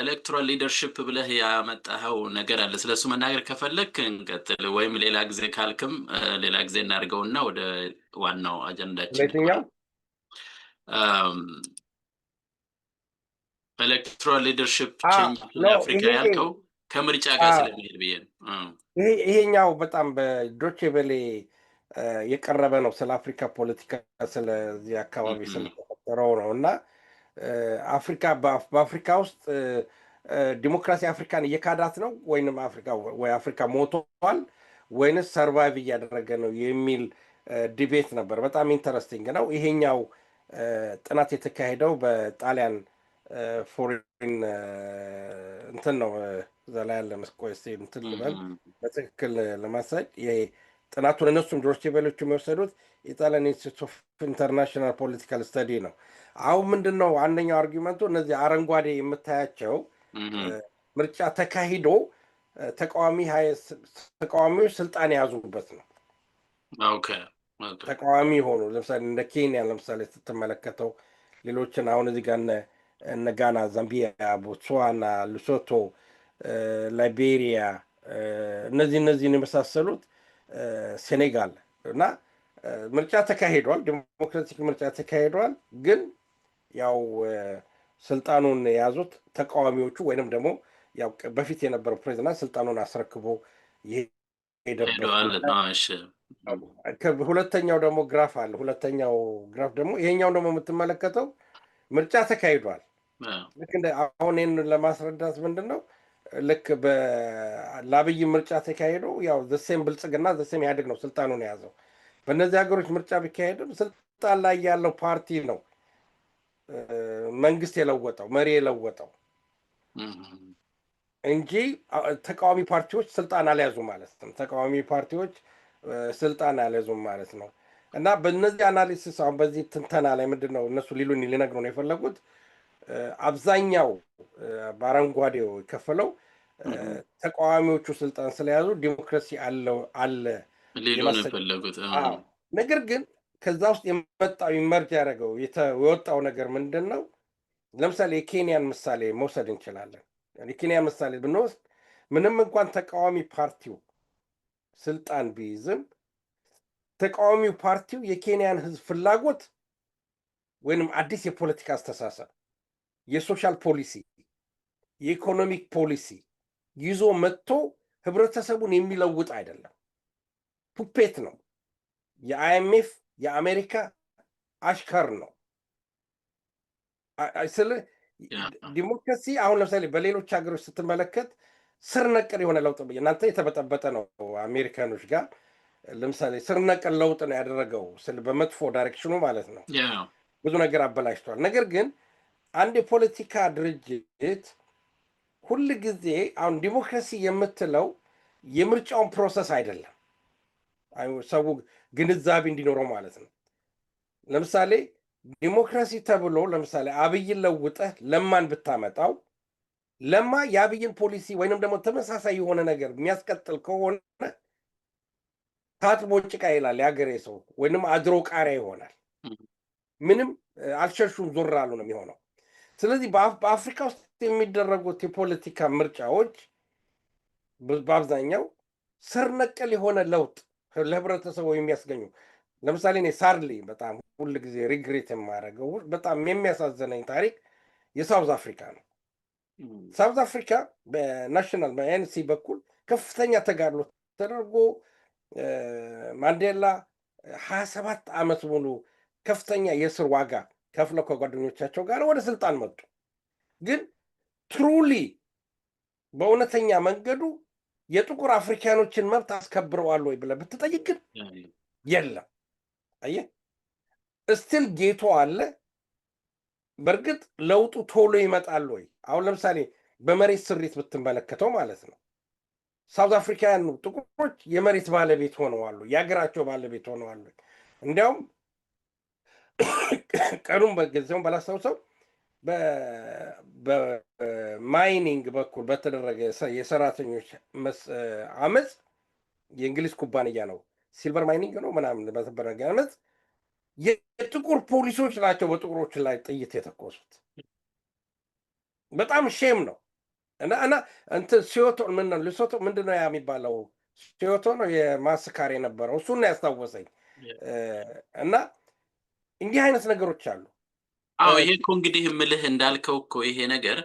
ኤሌክቶራል ሊደርሺፕ ብለህ ያመጣኸው ነገር አለ። ስለሱ መናገር ከፈለክ እንቀጥል፣ ወይም ሌላ ጊዜ ካልክም ሌላ ጊዜ እናድርገውና ወደ ዋናው አጀንዳችን ኤሌክቶራል ሊደርሺፕ ቼንጅ ለአፍሪካ ያልከው ከምርጫ ጋር ስለሚሄድ ብዬ ነው። ይሄኛው በጣም በዶቼ ቬለ የቀረበ ነው። ስለ አፍሪካ ፖለቲካ ስለዚህ አካባቢ ስለተፈጠረው ነው እና በአፍሪካ ውስጥ ዲሞክራሲ አፍሪካን እየካዳት ነው ወይንም አፍሪካ ሞቷል ወይንስ ሰርቫይቭ እያደረገ ነው የሚል ዲቤት ነበር። በጣም ኢንተረስቲንግ ነው። ይሄኛው ጥናት የተካሄደው በጣሊያን ፎሬን እንትን ነው። እዛ ላይ ያለ መስቆይ እንትን ልበል በትክክል ለማሳጅ ይሄ ጥናቱን እነሱም ዶቼ ቬለዎቹ የሚወሰዱት የጣሊያን ኢንስቲትዩት ኦፍ ኢንተርናሽናል ፖለቲካል ስተዲ ነው። አሁን ምንድን ነው አንደኛው አርጊመንቱ እነዚህ አረንጓዴ የምታያቸው ምርጫ ተካሂዶ ተቃዋሚዎች ስልጣን የያዙበት ነው። ተቃዋሚ ሆኑ ለምሳሌ እንደ ኬንያ ለምሳሌ ስትመለከተው ሌሎችን አሁን እዚህ ጋር እነ ጋና፣ ዛምቢያ፣ ቦትስዋና፣ ሉሶቶ፣ ላይቤሪያ እነዚህን የመሳሰሉት ሴኔጋል እና ምርጫ ተካሂዷል። ዲሞክራቲክ ምርጫ ተካሂዷል። ግን ያው ስልጣኑን የያዙት ተቃዋሚዎቹ ወይንም ደግሞ ያው በፊት የነበረው ፕሬዚዳንት ስልጣኑን አስረክቦ ሁለተኛው ደግሞ ግራፍ አለ። ሁለተኛው ግራፍ ደግሞ ይሄኛው ደግሞ የምትመለከተው ምርጫ ተካሂዷል። ልክ እንደ አሁን ይህንን ለማስረዳት ምንድን ነው ልክ ለአብይ ምርጫ ተካሂዶ ያው ዘሴም ብልጽግና ዘሴም ኢህአዴግ ነው ስልጣኑን የያዘው። በእነዚህ ሀገሮች ምርጫ ቢካሄድም ስልጣን ላይ ያለው ፓርቲ ነው መንግስት የለወጠው መሪ የለወጠው እንጂ ተቃዋሚ ፓርቲዎች ስልጣን አልያዙም ማለት ነው። ተቃዋሚ ፓርቲዎች ስልጣን አልያዙም ማለት ነው። እና በእነዚህ አናሊሲስ አሁን በዚህ ትንተና ላይ ምንድን ነው እነሱ ሊነግሩ ነው የፈለጉት አብዛኛው በአረንጓዴው የከፈለው ተቃዋሚዎቹ ስልጣን ስለያዙ ዲሞክራሲ አለ ሊሉ ነው የፈለጉት። ነገር ግን ከዛ ውስጥ የመጣው ኢመርጅ ያደረገው የወጣው ነገር ምንድን ነው? ለምሳሌ የኬንያን ምሳሌ መውሰድ እንችላለን። የኬንያ ምሳሌ ብንወስድ ምንም እንኳን ተቃዋሚ ፓርቲው ስልጣን ቢይዝም ተቃዋሚው ፓርቲው የኬንያን ህዝብ ፍላጎት ወይንም አዲስ የፖለቲካ አስተሳሰብ፣ የሶሻል ፖሊሲ፣ የኢኮኖሚክ ፖሊሲ ይዞ መጥቶ ህብረተሰቡን የሚለውጥ አይደለም። ፑፔት ነው። የአይኤምኤፍ የአሜሪካ አሽከር ነው። ስለ ዲሞክራሲ አሁን ለምሳሌ በሌሎች ሀገሮች ስትመለከት ስር ነቀል የሆነ ለውጥ እናንተ የተበጠበጠ ነው። አሜሪካኖች ጋር ለምሳሌ ስር ነቀል ለውጥ ነው ያደረገው በመጥፎ ዳይሬክሽኑ ማለት ነው። ብዙ ነገር አበላሽቷል። ነገር ግን አንድ የፖለቲካ ድርጅት ሁል ጊዜ አሁን ዲሞክራሲ የምትለው የምርጫውን ፕሮሰስ አይደለም፣ ሰው ግንዛቤ እንዲኖረው ማለት ነው። ለምሳሌ ዲሞክራሲ ተብሎ ለምሳሌ አብይን ለውጠህ ለማን ብታመጣው ለማ የአብይን ፖሊሲ ወይንም ደግሞ ተመሳሳይ የሆነ ነገር የሚያስቀጥል ከሆነ ታጥቦ ጭቃ ይላል የሀገሬ ሰው፣ ወይንም አድሮ ቃሪያ ይሆናል። ምንም አልሸሹም ዞር አሉ ነው የሚሆነው። ስለዚህ በአፍሪካ ውስጥ የሚደረጉት የፖለቲካ ምርጫዎች በአብዛኛው ስር ነቀል የሆነ ለውጥ ለህብረተሰቡ የሚያስገኙ ለምሳሌ እኔ ሳርሊ በጣም ሁል ጊዜ ሪግሬት የማደርገው በጣም የሚያሳዝነኝ ታሪክ የሳውዝ አፍሪካ ነው። ሳውዝ አፍሪካ በናሽናል በኤንሲ በኩል ከፍተኛ ተጋድሎ ተደርጎ ማንዴላ 27 ዓመት ሙሉ ከፍተኛ የእስር ዋጋ ከፍለው ከጓደኞቻቸው ጋር ወደ ስልጣን መጡ። ግን ትሩሊ በእውነተኛ መንገዱ የጥቁር አፍሪካኖችን መብት አስከብረዋል ወይ ብለህ ብትጠይቅ ግን የለም። አየህ እስቲል ጌቶ አለ። በእርግጥ ለውጡ ቶሎ ይመጣል ወይ? አሁን ለምሳሌ በመሬት ስሪት ብትመለከተው ማለት ነው ሳውዝ አፍሪካውያን ጥቁሮች የመሬት ባለቤት ሆነዋል፣ የሀገራቸው ባለቤት ሆነዋል። እንዲያውም ቀኑን በጊዜውን ባላስታውሰው በማይኒንግ በኩል በተደረገ የሰራተኞች አመፅ የእንግሊዝ ኩባንያ ነው ሲልቨር ማይኒንግ ነው ምናምን በተደረገ አመፅ የጥቁር ፖሊሶች ናቸው በጥቁሮች ላይ ጥይት የተኮሱት። በጣም ሼም ነው። እና እንትን ሲዮቶ ልሶቶ ምንድን ነው ያ የሚባለው? ሲዮቶ ነው የማስካር የነበረው እሱን ነው ያስታወሰኝ። እና እንዲህ አይነት ነገሮች አሉ። አዎ ይሄ እኮ እንግዲህ ምልህ እንዳልከው እኮ ይሄ ነገር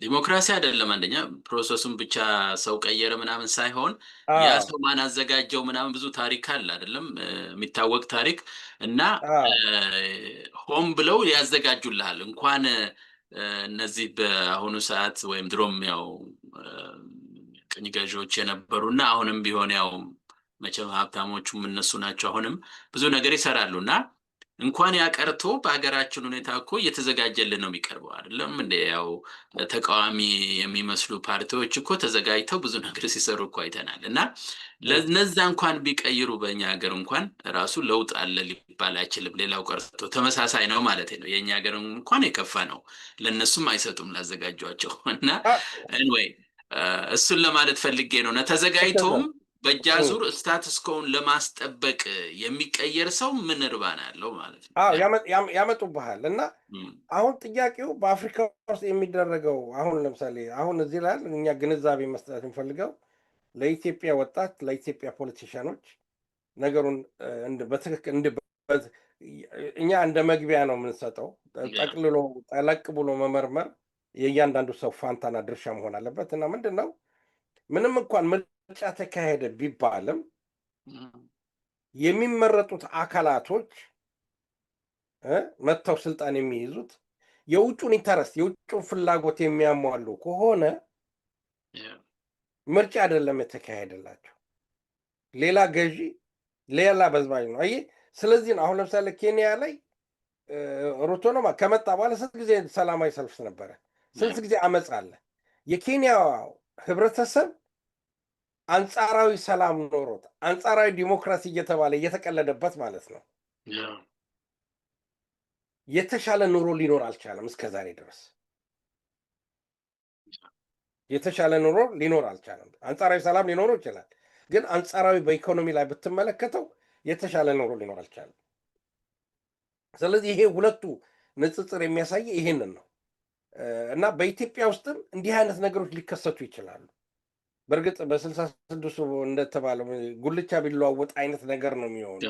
ዲሞክራሲ አይደለም። አንደኛ ፕሮሰሱን ብቻ ሰው ቀየረ ምናምን ሳይሆን ያ ሰው ማን አዘጋጀው ምናምን ብዙ ታሪክ አለ አይደለም የሚታወቅ ታሪክ። እና ሆም ብለው ያዘጋጁልሃል። እንኳን እነዚህ በአሁኑ ሰዓት ወይም ድሮም ያው ቅኝ ገዢዎች የነበሩና አሁንም ቢሆን ያው መቼም ሀብታሞቹም እነሱ ናቸው። አሁንም ብዙ ነገር ይሰራሉ እና እንኳን ያቀርቶ በሀገራችን ሁኔታ እኮ እየተዘጋጀልን ነው የሚቀርበው አይደለም እንደ ያው ተቃዋሚ የሚመስሉ ፓርቲዎች እኮ ተዘጋጅተው ብዙ ነገር ሲሰሩ እኮ አይተናል። እና ለነዛ እንኳን ቢቀይሩ በእኛ ሀገር እንኳን ራሱ ለውጥ አለ ሊባል አይችልም። ሌላው ቀርቶ ተመሳሳይ ነው ማለት ነው። የእኛ ሀገር እንኳን የከፋ ነው። ለእነሱም አይሰጡም ላዘጋጇቸው። እና ኤኒዌይ እሱን ለማለት ፈልጌ ነው። እና ተዘጋጅቶም በእጃዙር ስታትስ ኮውን ለማስጠበቅ የሚቀየር ሰው ምን እርባና ያለው ማለት ነው? ያመጡብሃል። እና አሁን ጥያቄው በአፍሪካ ውስጥ የሚደረገው አሁን ለምሳሌ አሁን እዚህ ላይ እኛ ግንዛቤ መስጠት የምፈልገው ለኢትዮጵያ ወጣት ለኢትዮጵያ ፖለቲሽያኖች ነገሩን በትክክል እኛ እንደ መግቢያ ነው የምንሰጠው። ጠቅልሎ ጠለቅ ብሎ መመርመር የእያንዳንዱ ሰው ፋንታና ድርሻ መሆን አለበት። እና ምንድን ነው ምንም እንኳን ምርጫ ተካሄደ ቢባልም የሚመረጡት አካላቶች መጥተው ስልጣን የሚይዙት የውጩን ኢንተረስት የውጩን ፍላጎት የሚያሟሉ ከሆነ ምርጫ አይደለም የተካሄደላቸው፣ ሌላ ገዢ ሌላ በዝባዥ ነው። አየህ፣ ስለዚህ ነው አሁን ለምሳሌ ኬንያ ላይ ሩቶ ነው ከመጣ በኋላ ስንት ጊዜ ሰላማዊ ሰልፍ ነበረ፣ ስንት ጊዜ አመፅ አለ። የኬንያ ህብረተሰብ አንጻራዊ ሰላም ኖሮት አንጻራዊ ዲሞክራሲ እየተባለ እየተቀለደበት ማለት ነው የተሻለ ኑሮ ሊኖር አልቻለም። እስከዛሬ ድረስ የተሻለ ኑሮ ሊኖር አልቻለም። አንጻራዊ ሰላም ሊኖረው ይችላል፣ ግን አንጻራዊ በኢኮኖሚ ላይ ብትመለከተው የተሻለ ኑሮ ሊኖር አልቻለም። ስለዚህ ይሄ ሁለቱ ንጽጽር የሚያሳይ ይሄንን ነው እና በኢትዮጵያ ውስጥም እንዲህ አይነት ነገሮች ሊከሰቱ ይችላሉ። በእርግጥ በ66 እንደተባለው ጉልቻ ቢለዋወጥ አይነት ነገር ነው የሚሆኑ።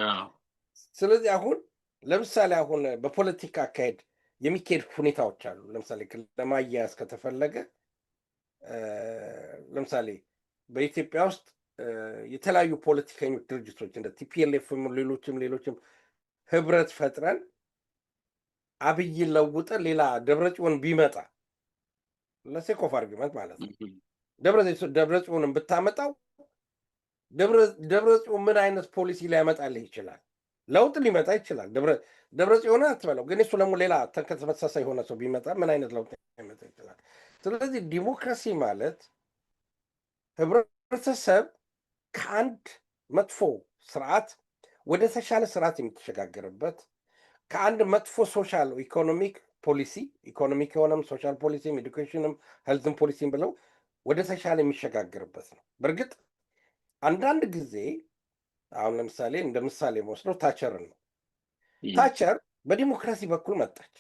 ስለዚህ አሁን ለምሳሌ አሁን በፖለቲካ አካሄድ የሚካሄድ ሁኔታዎች አሉ። ለምሳሌ ለማያያዝ ከተፈለገ ለምሳሌ በኢትዮጵያ ውስጥ የተለያዩ ፖለቲከኞች ድርጅቶች እንደ ቲፒኤልኤፍ ሌሎችም ህብረት ፈጥረን አብይ ለውጠን ሌላ ደብረጽዮን ቢመጣ ለሴክ ኦፍ አርጊመንት ማለት ነው ደብረጽዮንን ብታመጣው ደብረጽዮን ምን አይነት ፖሊሲ ሊያመጣልህ ይችላል? ለውጥ ሊመጣ ይችላል። ደብረጽዮን አትበለው፣ ግን እሱ ደግሞ ሌላ ተመሳሳይ የሆነ ሰው ቢመጣ ምን አይነት ለውጥ ሊመጣ ይችላል? ስለዚህ ዲሞክራሲ ማለት ህብረተሰብ ከአንድ መጥፎ ስርዓት ወደ ተሻለ ስርዓት የሚተሸጋገርበት፣ ከአንድ መጥፎ ሶሻል ኢኮኖሚክ ፖሊሲ ኢኮኖሚክ የሆነም ሶሻል ፖሊሲም ኤዱኬሽንም ሄልዝም ፖሊሲም ብለው ወደ ተሻለ የሚሸጋገርበት ነው። በእርግጥ አንዳንድ ጊዜ አሁን ለምሳሌ እንደ ምሳሌ መወስደው ታቸርን ነው። ታቸር በዲሞክራሲ በኩል መጣች፣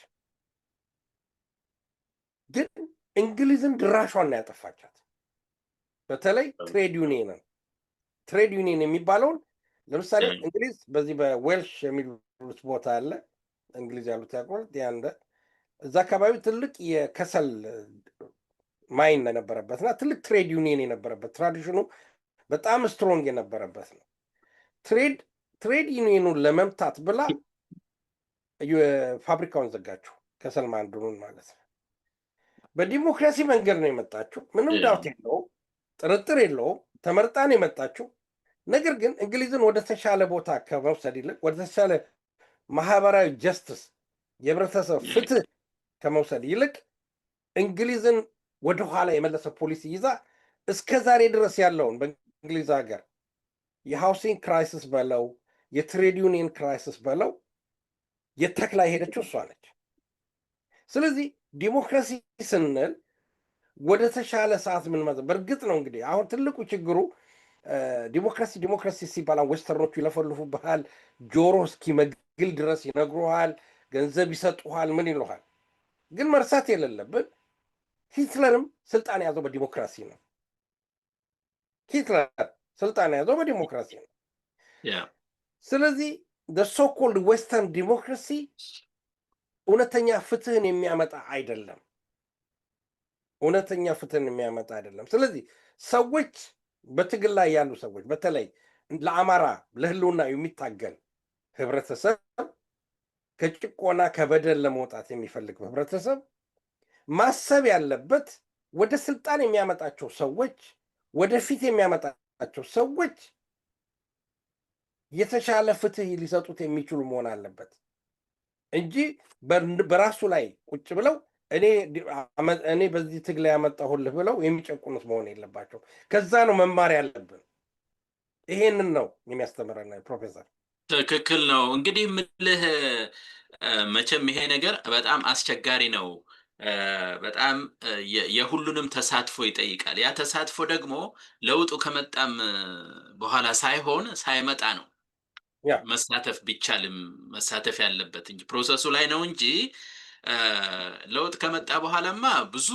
ግን እንግሊዝን ድራሿን ያጠፋቻት። በተለይ ትሬድ ዩኒየን የሚባለውን ለምሳሌ እንግሊዝ በዚህ በዌልሽ የሚሉት ቦታ አለ፣ እንግሊዝ ያሉት ያቆል ያንደ እዛ አካባቢ ትልቅ የከሰል ማይን የነበረበትና ትልቅ ትሬድ ዩኒየን የነበረበት ትራዲሽኑ በጣም ስትሮንግ የነበረበት ነው። ትሬድ ዩኒየኑን ለመምታት ብላ ፋብሪካውን ዘጋችሁ፣ ከሰል ማንዱኑን ማለት ነው። በዲሞክራሲ መንገድ ነው የመጣችው፣ ምንም ዳውት የለውም፣ ጥርጥር የለውም። ተመርጣን የመጣችው ነገር ግን እንግሊዝን ወደ ተሻለ ቦታ ከመውሰድ ይልቅ ወደ ተሻለ ማህበራዊ ጀስትስ የህብረተሰብ ፍትህ ከመውሰድ ይልቅ እንግሊዝን ወደኋላ የመለሰ ፖሊሲ ይዛ እስከ ዛሬ ድረስ ያለውን በእንግሊዝ ሀገር የሃውሲንግ ክራይሲስ በለው የትሬድ ዩኒየን ክራይሲስ በለው የተክላ ሄደችው እሷ ነች። ስለዚህ ዲሞክራሲ ስንል ወደ ተሻለ ሰዓት ምን ማለት በእርግጥ ነው እንግዲህ አሁን ትልቁ ችግሩ ዲሞክራሲ ሲባል ዌስተርኖቹ ይለፈልፉብሃል፣ ጆሮ እስኪመግል ድረስ ይነግሩሃል፣ ገንዘብ ይሰጡሃል፣ ምን ይሉሃል። ግን መርሳት የሌለብን ሂትለርም ስልጣን የያዘው በዲሞክራሲ ነው። ሂትለር ስልጣን የያዘው በዲሞክራሲ ነው። ስለዚህ ሶኮልድ ዌስተርን ዲሞክራሲ እውነተኛ ፍትህን የሚያመጣ አይደለም። ስለዚህ ሰዎች በትግል ላይ ያሉ ሰዎች በተለይ ለአማራ ለህልውና የሚታገል ህብረተሰብ፣ ከጭቆና ከበደል ለመውጣት የሚፈልግ ህብረተሰብ ማሰብ ያለበት ወደ ስልጣን የሚያመጣቸው ሰዎች፣ ወደፊት የሚያመጣቸው ሰዎች የተሻለ ፍትህ ሊሰጡት የሚችሉ መሆን አለበት እንጂ በራሱ ላይ ቁጭ ብለው እኔ በዚህ ትግል ያመጣሁልህ ብለው የሚጨቁኑት መሆን የለባቸው። ከዛ ነው መማር ያለብን። ይሄንን ነው የሚያስተምረን ፕሮፌሰር። ትክክል ነው። እንግዲህ ምልህ መቼም ይሄ ነገር በጣም አስቸጋሪ ነው። በጣም የሁሉንም ተሳትፎ ይጠይቃል። ያ ተሳትፎ ደግሞ ለውጡ ከመጣም በኋላ ሳይሆን ሳይመጣ ነው መሳተፍ ቢቻልም መሳተፍ ያለበት እንጂ ፕሮሰሱ ላይ ነው እንጂ ለውጥ ከመጣ በኋላማ ብዙ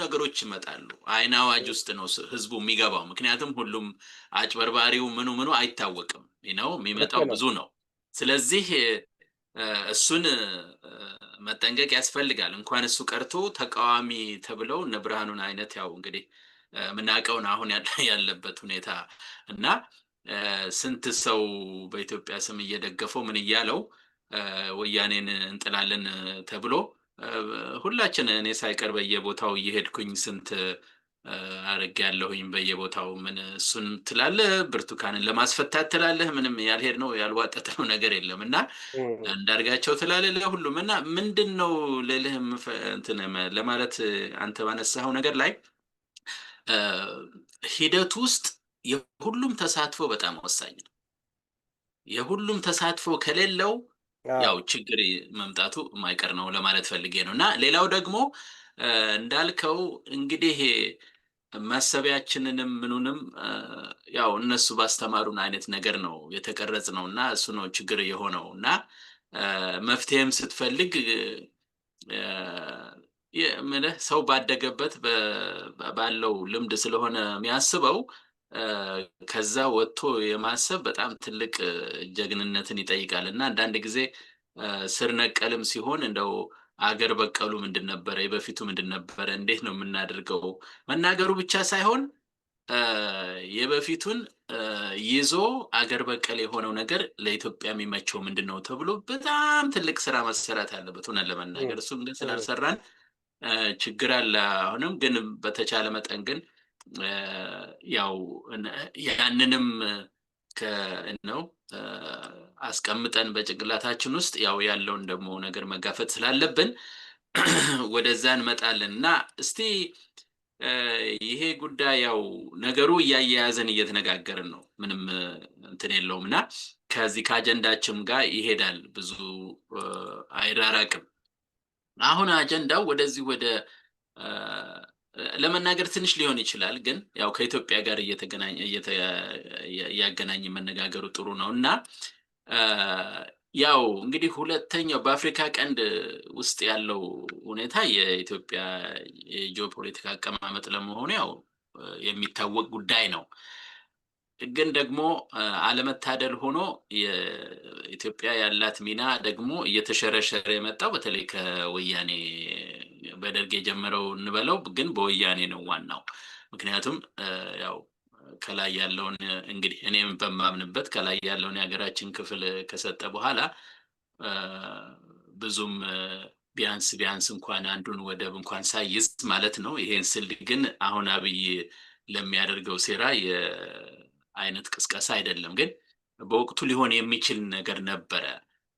ነገሮች ይመጣሉ። አይን አዋጅ ውስጥ ነው ህዝቡ የሚገባው። ምክንያቱም ሁሉም አጭበርባሪው ምኑ አይታወቅም ነው የሚመጣው ብዙ ነው። ስለዚህ እሱን መጠንቀቅ ያስፈልጋል። እንኳን እሱ ቀርቶ ተቃዋሚ ተብለው እነ ብርሃኑን አይነት ያው እንግዲህ የምናውቀውን አሁን ያለበት ሁኔታ እና ስንት ሰው በኢትዮጵያ ስም እየደገፈው ምን እያለው ወያኔን እንጥላለን ተብሎ ሁላችን እኔ ሳይቀር በየቦታው እየሄድኩኝ ስንት አድርጌያለሁኝ በየቦታው ምን እሱን ትላለህ ብርቱካንን ለማስፈታት ትላለህ ምንም ያልሄድ ነው ያልዋጠተው ነገር የለም እና እንዳርጋቸው ትላለህ ለሁሉም እና ምንድነው ልልህ እንትን ለማለት አንተ ባነሳኸው ነገር ላይ ሂደት ውስጥ የሁሉም ተሳትፎ በጣም ወሳኝ ነው። የሁሉም ተሳትፎ ከሌለው ያው ችግር መምጣቱ የማይቀር ነው ለማለት ፈልጌ ነው። እና ሌላው ደግሞ እንዳልከው እንግዲህ ማሰቢያችንንም ምኑንም ያው እነሱ ባስተማሩን አይነት ነገር ነው የተቀረጽነው እና እሱ ነው ችግር የሆነው እና መፍትሄም ስትፈልግ የምልህ ሰው ባደገበት ባለው ልምድ ስለሆነ የሚያስበው ከዛ ወጥቶ የማሰብ በጣም ትልቅ ጀግንነትን ይጠይቃል እና አንዳንድ ጊዜ ስር ነቀልም ሲሆን እንደው አገር በቀሉ ምንድን ነበረ የበፊቱ ምንድን ነበረ እንዴት ነው የምናደርገው መናገሩ ብቻ ሳይሆን የበፊቱን ይዞ አገር በቀል የሆነው ነገር ለኢትዮጵያ የሚመቸው ምንድነው ተብሎ በጣም ትልቅ ስራ መሰራት አለበት ሆነን ለመናገር እሱን ግን ስላልሰራን ችግር አለ። አሁንም ግን በተቻለ መጠን ግን ያው ያንንም ከነው አስቀምጠን በጭንቅላታችን ውስጥ ያው ያለውን ደግሞ ነገር መጋፈጥ ስላለብን ወደዛ እንመጣለን እና እስቲ ይሄ ጉዳይ ያው ነገሩ እያያያዘን እየተነጋገርን ነው ምንም እንትን የለውም እና ከዚህ ከአጀንዳችን ጋር ይሄዳል ብዙ አይራራቅም። አሁን አጀንዳው ወደዚህ ወደ ለመናገር ትንሽ ሊሆን ይችላል ግን ያው ከኢትዮጵያ ጋር እያገናኘ መነጋገሩ ጥሩ ነው እና ያው እንግዲህ ሁለተኛው በአፍሪካ ቀንድ ውስጥ ያለው ሁኔታ የኢትዮጵያ የጂኦፖለቲካ አቀማመጥ ለመሆኑ ያው የሚታወቅ ጉዳይ ነው። ግን ደግሞ አለመታደል ሆኖ የኢትዮጵያ ያላት ሚና ደግሞ እየተሸረሸረ የመጣው በተለይ ከወያኔ በደርግ የጀመረው እንበለው ግን በወያኔ ነው ዋናው። ምክንያቱም ያው ከላይ ያለውን እንግዲህ እኔም በማምንበት ከላይ ያለውን የሀገራችን ክፍል ከሰጠ በኋላ ብዙም ቢያንስ እንኳን አንዱን ወደብ እንኳን ሳይዝ ማለት ነው። ይሄን ስል ግን አሁን አብይ ለሚያደርገው ሴራ የአይነት ቅስቀሳ አይደለም ግን በወቅቱ ሊሆን የሚችል ነገር ነበረ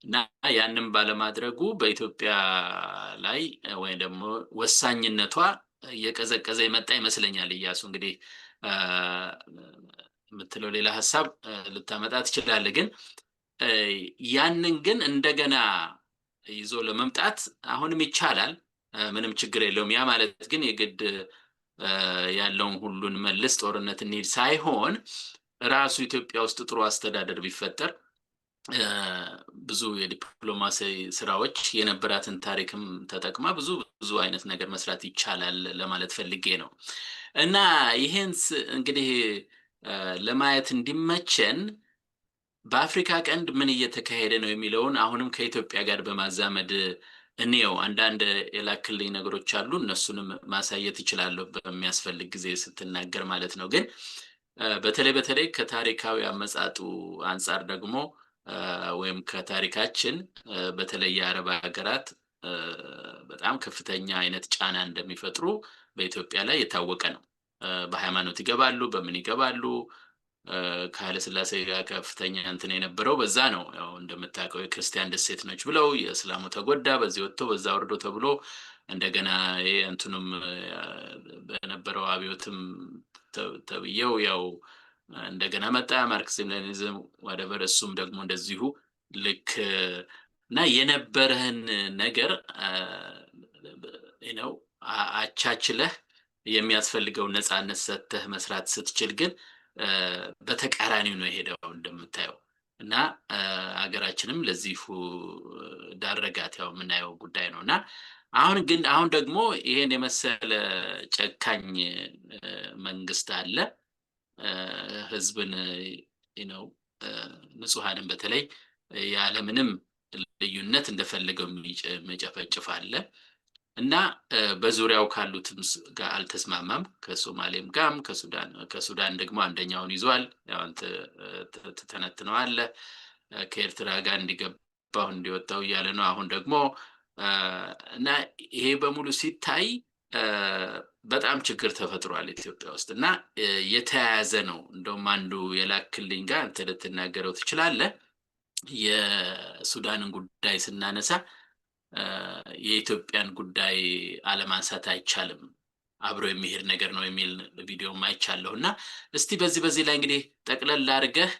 እና ያንን ባለማድረጉ በኢትዮጵያ ላይ ወይ ደግሞ ወሳኝነቷ እየቀዘቀዘ የመጣ ይመስለኛል። እያሱ እንግዲህ የምትለው ሌላ ሐሳብ ልታመጣ ትችላለህ ግን ያንን ግን እንደገና ይዞ ለመምጣት አሁንም ይቻላል ምንም ችግር የለውም። ያ ማለት ግን የግድ ያለውን ሁሉን መልስ ጦርነት እንሂድ ሳይሆን ራሱ ኢትዮጵያ ውስጥ ጥሩ አስተዳደር ቢፈጠር ብዙ የዲፕሎማሲ ስራዎች የነበራትን ታሪክም ተጠቅማ ብዙ አይነት ነገር መስራት ይቻላል ለማለት ፈልጌ ነው። እና ይሄን እንግዲህ ለማየት እንዲመቸን በአፍሪካ ቀንድ ምን እየተካሄደ ነው የሚለውን አሁንም ከኢትዮጵያ ጋር በማዛመድ እኔው አንዳንድ የላክልኝ ነገሮች አሉ እነሱንም ማሳየት ይችላለሁ በሚያስፈልግ ጊዜ ስትናገር ማለት ነው። ግን በተለይ ከታሪካዊ አመጻጡ አንፃር ደግሞ ወይም ከታሪካችን በተለይ የአረብ ሀገራት በጣም ከፍተኛ አይነት ጫና እንደሚፈጥሩ በኢትዮጵያ ላይ የታወቀ ነው። በሃይማኖት ይገባሉ በምን ይገባሉ ከኃይለ ሥላሴ ጋር ከፍተኛ እንትን የነበረው በዛ ነው። ያው እንደምታውቀው የክርስቲያን ደሴት ነች ብለው የእስላሙ ተጎዳ በዚህ ወጥቶ በዛ ወርዶ ተብሎ እንደገና እንትኑም በነበረው አብዮትም ተብየው ያው እንደገና መጣ ማርክሲዝም ሌኒኒዝም ወደበር እሱም ደግሞ እንደዚሁ ልክ እና የነበረህን ነገር ነው አቻችለህ የሚያስፈልገው ነፃነት ሰጥተህ መስራት ስትችል ግን በተቃራኒው ነው የሄደው እንደምታየው እና ሀገራችንም ለዚሁ ዳረጋት ያው የምናየው ጉዳይ ነው። እና አሁን ደግሞ ይሄን የመሰለ ጨካኝ መንግስት አለ ህዝብን ነው ንጹሃንን በተለይ ያለምንም ልዩነት እንደፈለገው የሚጨፈጭፍ አለ። እና በዙሪያው ካሉትም ጋር አልተስማማም። ከሶማሌም ጋርም ከሱዳን ደግሞ አንደኛውን ይዟል። ያው አንተ ትተነትነዋለህ። ከኤርትራ ጋር እንዲገባው እንዲወጣው እያለ ነው አሁን ደግሞ እና ይሄ በሙሉ ሲታይ በጣም ችግር ተፈጥሯል ኢትዮጵያ ውስጥ እና የተያያዘ ነው። እንደውም አንዱ የላክልኝ ጋር አንተ ልትናገረው ትችላለህ። የሱዳንን ጉዳይ ስናነሳ የኢትዮጵያን ጉዳይ አለማንሳት አይቻልም፣ አብሮ የሚሄድ ነገር ነው የሚል ቪዲዮም አይቻለሁ። እና እስቲ በዚህ ላይ እንግዲህ ጠቅለል አድርገህ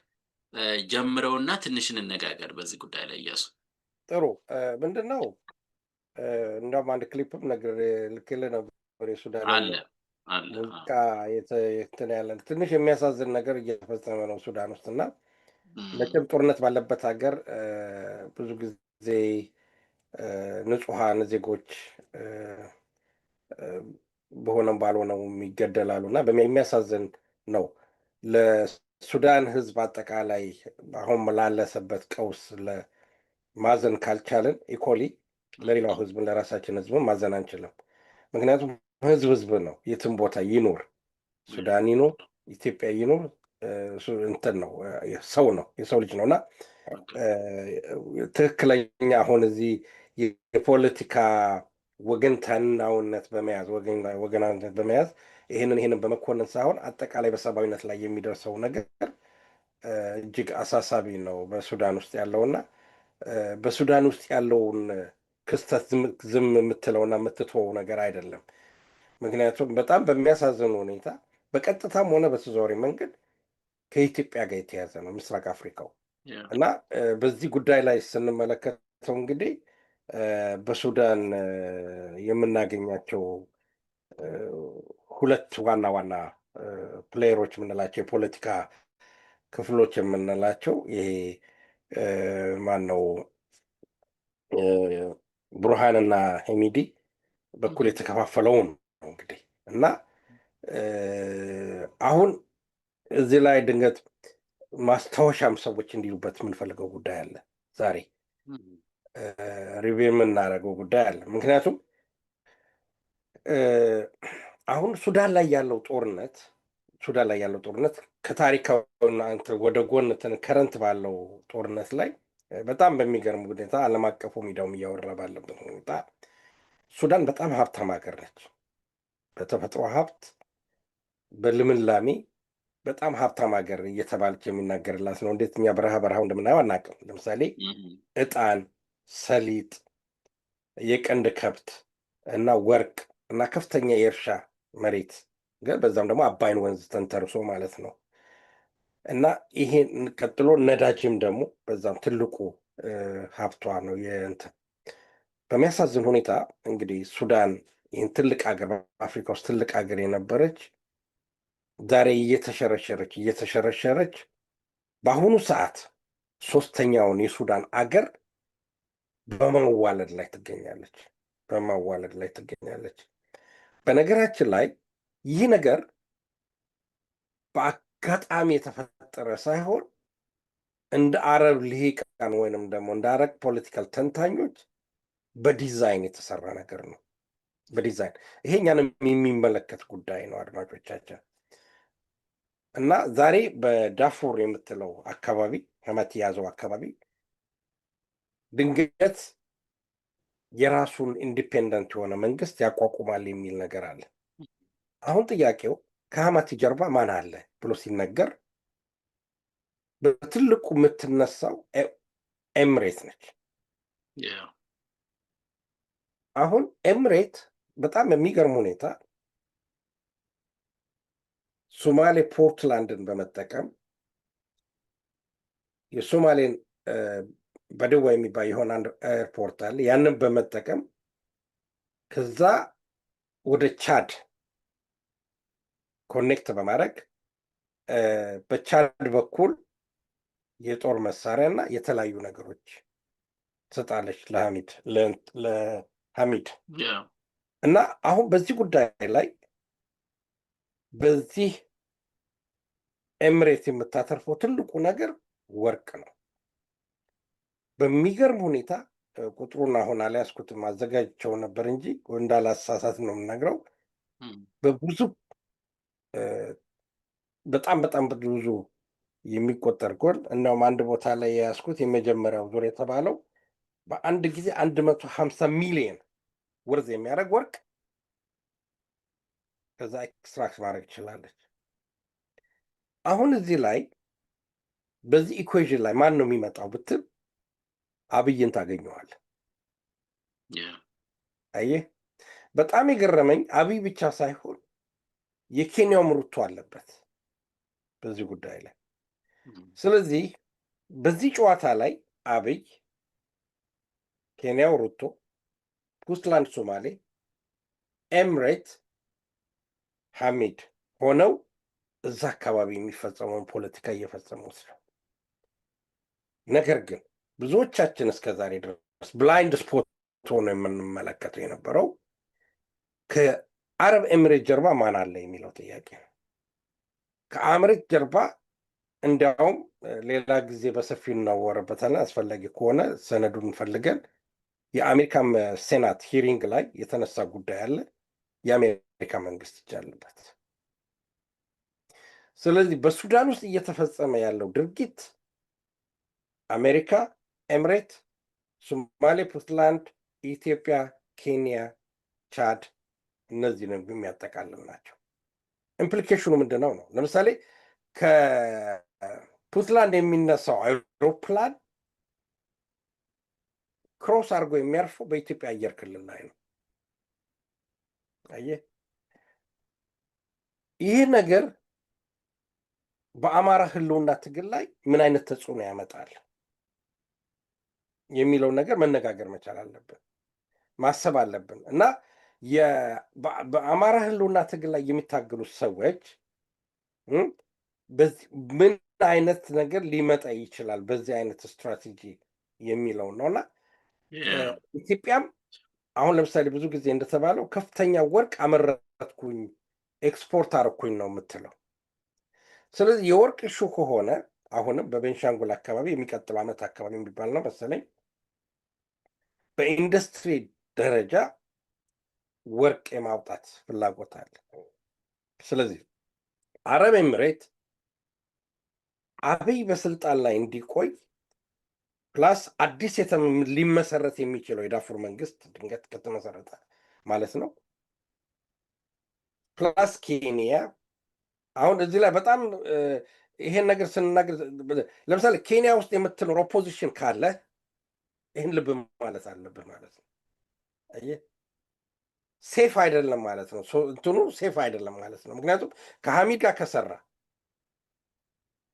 ጀምረውና ትንሽ እንነጋገር በዚህ ጉዳይ ላይ እያሱ። ጥሩ ምንድን ነው እንደውም አንድ ክሊፕም ነገር ልክልህ ነበር የሱዳንን አለ ሙዚቃ እንትን ያለን ትንሽ የሚያሳዝን ነገር እየተፈጸመ ነው ሱዳን ውስጥ እና መቼም ጦርነት ባለበት ሀገር ብዙ ጊዜ ንጹሐን ዜጎች በሆነም ባልሆነውም ይገደላሉ እና የሚያሳዝን ነው። ለሱዳን ሕዝብ አጠቃላይ አሁን ላለሰበት ቀውስ ማዘን ካልቻልን ኢኮሊ ለሌላው ሕዝብ ለራሳችን ሕዝብም ማዘን አንችልም። ምክንያቱም ሕዝብ ነው፣ የትም ቦታ ይኖር፣ ሱዳን ይኖር፣ ኢትዮጵያ ይኖር፣ እንትን ነው፣ ሰው ነው፣ የሰው ልጅ ነው እና ትክክለኛ አሁን እዚህ የፖለቲካ ወገንተኛነት በመያዝ ወገናዊነት በመያዝ ይህንን በመኮንን ሳይሆን አጠቃላይ በሰብአዊነት ላይ የሚደርሰው ነገር እጅግ አሳሳቢ ነው በሱዳን ውስጥ ያለውና በሱዳን ውስጥ ያለውን ክስተት ዝም የምትለውና የምትተወው ነገር አይደለም። ምክንያቱም በጣም በሚያሳዝኑ ሁኔታ በቀጥታም ሆነ በተዘዋዋሪ መንገድ ከኢትዮጵያ ጋር የተያዘ ነው ምስራቅ አፍሪካው እና በዚህ ጉዳይ ላይ ስንመለከተው እንግዲህ በሱዳን የምናገኛቸው ሁለት ዋና ዋና ፕሌየሮች የምንላቸው የፖለቲካ ክፍሎች የምንላቸው ይሄ ማን ነው ቡርሃንና ሄሚዲ በኩል የተከፋፈለውን ነው እንግዲህ እና አሁን እዚህ ላይ ድንገት ማስታወሻም ሰዎች እንዲሉበት የምንፈልገው ጉዳይ አለ። ዛሬ ሪቪው የምናደርገው ጉዳይ አለ። ምክንያቱም አሁን ሱዳን ላይ ያለው ጦርነት ከታሪካዊና ወደ ጎን ከረንት ባለው ጦርነት ላይ በጣም በሚገርም ሁኔታ ዓለም አቀፉ ሚዲያውም እያወራ ባለበት ሁኔታ ሱዳን በጣም ሀብታም ሀገር ነች። በተፈጥሮ ሀብት፣ በልምላሜ በጣም ሀብታም ሀገር እየተባለች የሚናገርላት ነው። እንዴት እኛ በረሃው እንደምናየው አናውቅም። ለምሳሌ ዕጣን፣ ሰሊጥ፣ የቀንድ ከብት እና ወርቅ እና ከፍተኛ የእርሻ መሬት ግን በዛም ደግሞ አባይን ወንዝ ተንተርሶ ማለት ነው እና ይሄን ቀጥሎ ነዳጅም ደግሞ በዛም ትልቁ ሀብቷ ነው። በሚያሳዝን ሁኔታ እንግዲህ ሱዳን ይህን ትልቅ ሀገር በአፍሪካ ውስጥ ትልቅ ሀገር የነበረች ዛሬ እየተሸረሸረች በአሁኑ ሰዓት ሶስተኛውን የሱዳን አገር በማዋለድ ላይ ትገኛለች። በነገራችን ላይ ይህ ነገር በአጋጣሚ የተፈጠረ ሳይሆን እንደ አረብ ልሂቃን ወይንም ደግሞ እንደ አረብ ፖለቲካል ተንታኞች በዲዛይን የተሰራ ነገር ነው። በዲዛይን ይሄ እኛንም የሚመለከት ጉዳይ ነው አድማጮቻችን። እና ዛሬ በዳርፉር የምትለው አካባቢ ሐማቲ የያዘው አካባቢ ድንገት የራሱን ኢንዲፔንደንት የሆነ መንግስት ያቋቁማል የሚል ነገር አለ። አሁን ጥያቄው ከሐማቲ ጀርባ ማን አለ ብሎ ሲነገር በትልቁ የምትነሳው ኤምሬት ነች። አሁን ኤምሬት በጣም የሚገርም ሁኔታ ሶማሌ ፖርትላንድን በመጠቀም የሶማሌን በደቡብ የሚባል የሆነ አንድ ኤርፖርት አለ። ያንን በመጠቀም ከዛ ወደ ቻድ ኮኔክት በማድረግ በቻድ በኩል የጦር መሳሪያ እና የተለያዩ ነገሮች ትሰጣለች ለሐሚድ እና አሁን በዚህ ጉዳይ ላይ በዚህ ኤምሬት የምታተርፈው ትልቁ ነገር ወርቅ ነው። በሚገርም ሁኔታ ቁጥሩን አሁን አልያዝኩትም፣ አዘጋጅቸው ነበር እንጂ እንዳላሳሳት ነው የምነግረው። በብዙ በጣም ብዙ የሚቆጠር ጎል። እናውም አንድ ቦታ ላይ የያዝኩት የመጀመሪያው ዙር የተባለው በአንድ ጊዜ 150 ሚሊዮን ወርዝ የሚያደርግ ወርቅ ከዛ ኤክስትራክት ማድረግ ትችላለች። አሁን እዚህ ላይ በዚህ ኢኩዌዥን ላይ ማን ነው የሚመጣው ብትል አብይን ታገኘዋል። አየህ፣ በጣም የገረመኝ አብይ ብቻ ሳይሆን የኬንያውም ሩቶ አለበት በዚህ ጉዳይ ላይ። ስለዚህ በዚህ ጨዋታ ላይ አብይ፣ ኬንያው ሩቶ፣ ፑንትላንድ ሶማሌ፣ ኤምሬት ሐሚድ ሆነው እዛ አካባቢ የሚፈጸመውን ፖለቲካ እየፈጸሙት ነው። ነገር ግን ብዙዎቻችን እስከዛሬ ድረስ ብላይንድ ስፖት ሆኖ የምንመለከተው የነበረው ከአረብ ኤምሬት ጀርባ ማን አለ የሚለው ጥያቄ ነው። ከአምሬት ጀርባ እንዲያውም ሌላ ጊዜ በሰፊው እናወራበታለን። አስፈላጊ ከሆነ ሰነዱን ፈልገን የአሜሪካ ሴናት ሂሪንግ ላይ የተነሳ ጉዳይ አለ። የአሜሪካ መንግስት እጅ አለበት። ስለዚህ በሱዳን ውስጥ እየተፈጸመ ያለው ድርጊት አሜሪካ፣ ኤምሬት፣ ሶማሌ፣ ፑንትላንድ፣ ኢትዮጵያ፣ ኬንያ፣ ቻድ እነዚህ ነው የሚያጠቃልል ናቸው። ኢምፕሊኬሽኑ ምንድነው ነው? ለምሳሌ ከፑንትላንድ የሚነሳው አይሮፕላን ክሮስ አድርጎ የሚያርፈው በኢትዮጵያ አየር ክልል ላይ ነው። አየህ፣ ይህ ነገር በአማራ ህልውና ትግል ላይ ምን አይነት ተጽዕኖ ያመጣል የሚለውን ነገር መነጋገር መቻል አለብን፣ ማሰብ አለብን። እና በአማራ ህልውና ትግል ላይ የሚታገሉት ሰዎች ምን አይነት ነገር ሊመጣ ይችላል በዚህ አይነት ስትራቴጂ የሚለውን ነው። እና ኢትዮጵያም አሁን ለምሳሌ ብዙ ጊዜ እንደተባለው ከፍተኛ ወርቅ አመረትኩኝ፣ ኤክስፖርት አርኩኝ ነው የምትለው። ስለዚህ የወርቅ እሹ ከሆነ አሁንም በቤንሻንጉል አካባቢ የሚቀጥለው ዓመት አካባቢ የሚባል ነው መሰለኝ በኢንዱስትሪ ደረጃ ወርቅ የማውጣት ፍላጎት አለ። ስለዚህ አረብ ኤምሬት አብይ በስልጣን ላይ እንዲቆይ ፕላስ አዲስ ሊመሰረት የሚችለው የዳፉር መንግስት ድንገት ከተመሰረተ ማለት ነው፣ ፕላስ ኬንያ። አሁን እዚህ ላይ በጣም ይሄን ነገር ስንናገር ለምሳሌ ኬንያ ውስጥ የምትኖር ኦፖዚሽን ካለ ይህን ልብ ማለት አለብህ ማለት ነው። አየህ፣ ሴፍ አይደለም ማለት ነው። እንትኑ ሴፍ አይደለም ማለት ነው። ምክንያቱም ከሐሚድ ጋር ከሰራ፣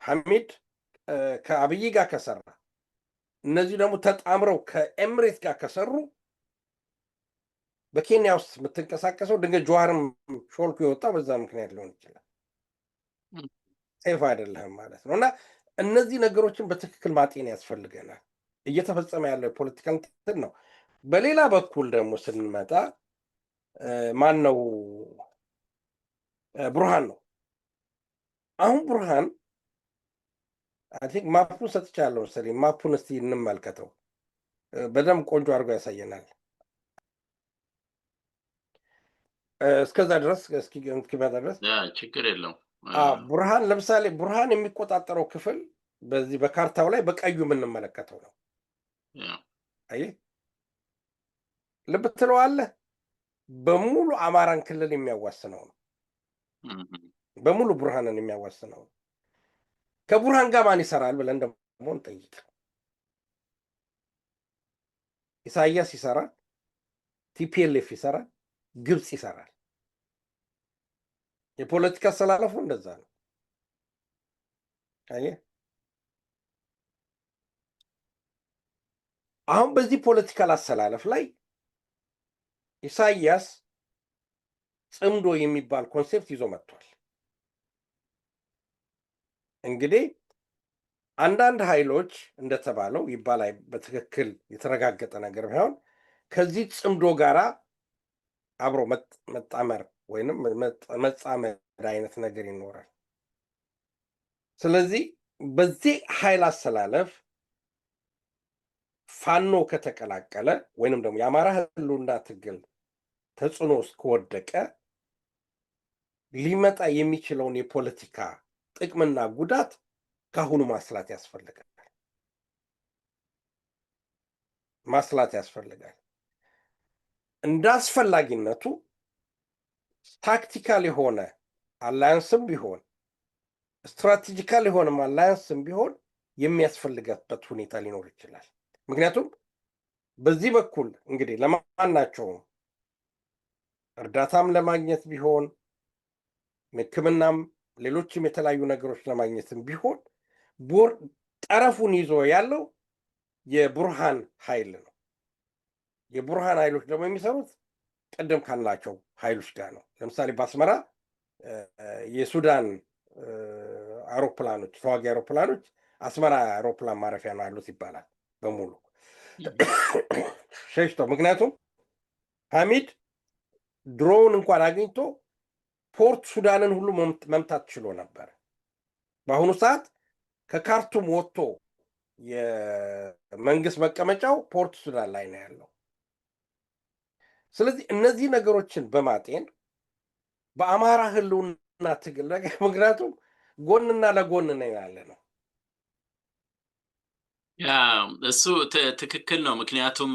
ሐሚድ ከአብይ ጋር ከሰራ፣ እነዚህ ደግሞ ተጣምረው ከኤምሬት ጋር ከሰሩ በኬንያ ውስጥ የምትንቀሳቀሰው ድንገት ጀዋርም ሾልኩ የወጣው በዛ ምክንያት ሊሆን ይችላል። ሴፍ አይደለም ማለት ነው። እና እነዚህ ነገሮችን በትክክል ማጤን ያስፈልገናል። እየተፈጸመ ያለው የፖለቲካል እንትን ነው። በሌላ በኩል ደግሞ ስንመጣ ማን ነው? ቡርሃን ነው። አሁን ቡርሃን አይ ቲንክ ማፑን ሰጥቻለሁ መሰለኝ። ማፑን እስቲ እንመልከተው። በደንብ ቆንጆ አድርጎ ያሳየናል። እስከዛ ድረስ እስኪመጣ ድረስ ችግር የለውም። ቡርሃን ለምሳሌ ቡርሃን የሚቆጣጠረው ክፍል በዚህ በካርታው ላይ በቀዩ የምንመለከተው ነው። አየህ፣ ልብ ትለዋለህ። በሙሉ አማራን ክልል የሚያዋስነው ነው። በሙሉ ቡርሃንን የሚያዋስነው ነው። ከቡርሃን ጋር ማን ይሰራል ብለን ደግሞ እንጠይቅ። ኢሳያስ ይሰራል፣ ቲፒኤልኤፍ ይሰራል፣ ግብፅ ይሰራል። የፖለቲካ አሰላለፉ እንደዛ ነው። አየህ፣ አሁን በዚህ ፖለቲካል አሰላለፍ ላይ ኢሳያስ ጽምዶ የሚባል ኮንሴፕት ይዞ መጥቷል። እንግዲህ አንዳንድ ኃይሎች እንደተባለው ይባላል፣ በትክክል የተረጋገጠ ነገር ቢሆን ከዚህ ጽምዶ ጋራ አብሮ መጣመር ወይንም መጻመድ አይነት ነገር ይኖራል። ስለዚህ በዚህ ኃይል አሰላለፍ ፋኖ ከተቀላቀለ ወይንም ደግሞ የአማራ ህልውና ትግል ተጽዕኖ ውስጥ ከወደቀ ሊመጣ የሚችለውን የፖለቲካ ጥቅምና ጉዳት ካሁኑ ማስላት ያስፈልጋል። እንደ አስፈላጊነቱ ታክቲካል የሆነ አላያንስም ቢሆን ስትራቴጂካል የሆነ አላያንስም ቢሆን የሚያስፈልገበት ሁኔታ ሊኖር ይችላል። ምክንያቱም በዚህ በኩል እንግዲህ ለማናቸውም እርዳታም ለማግኘት ቢሆን ሕክምናም ሌሎችም የተለያዩ ነገሮች ለማግኘትም ቢሆን ጠረፉን ይዞ ያለው የቡርሃን ኃይል ነው። የቡርሃን ኃይሎች ደግሞ የሚሰሩት ቀደም ካላቸው ኃይሎች ጋር ነው። ለምሳሌ በአስመራ የሱዳን አውሮፕላኖች ተዋጊ አውሮፕላኖች አስመራ አውሮፕላን ማረፊያ ነው ያሉት ይባላል በሙሉ ሸሽተው። ምክንያቱም ሐሚድ ድሮውን እንኳን አግኝቶ ፖርት ሱዳንን ሁሉ መምታት ችሎ ነበር። በአሁኑ ሰዓት ከካርቱም ወጥቶ የመንግስት መቀመጫው ፖርት ሱዳን ላይ ነው ያለው። ስለዚህ እነዚህ ነገሮችን በማጤን በአማራ ህልውና ትግል ምክንያቱም ጎንና ለጎን ነው ያለ ነው። ያ እሱ ትክክል ነው። ምክንያቱም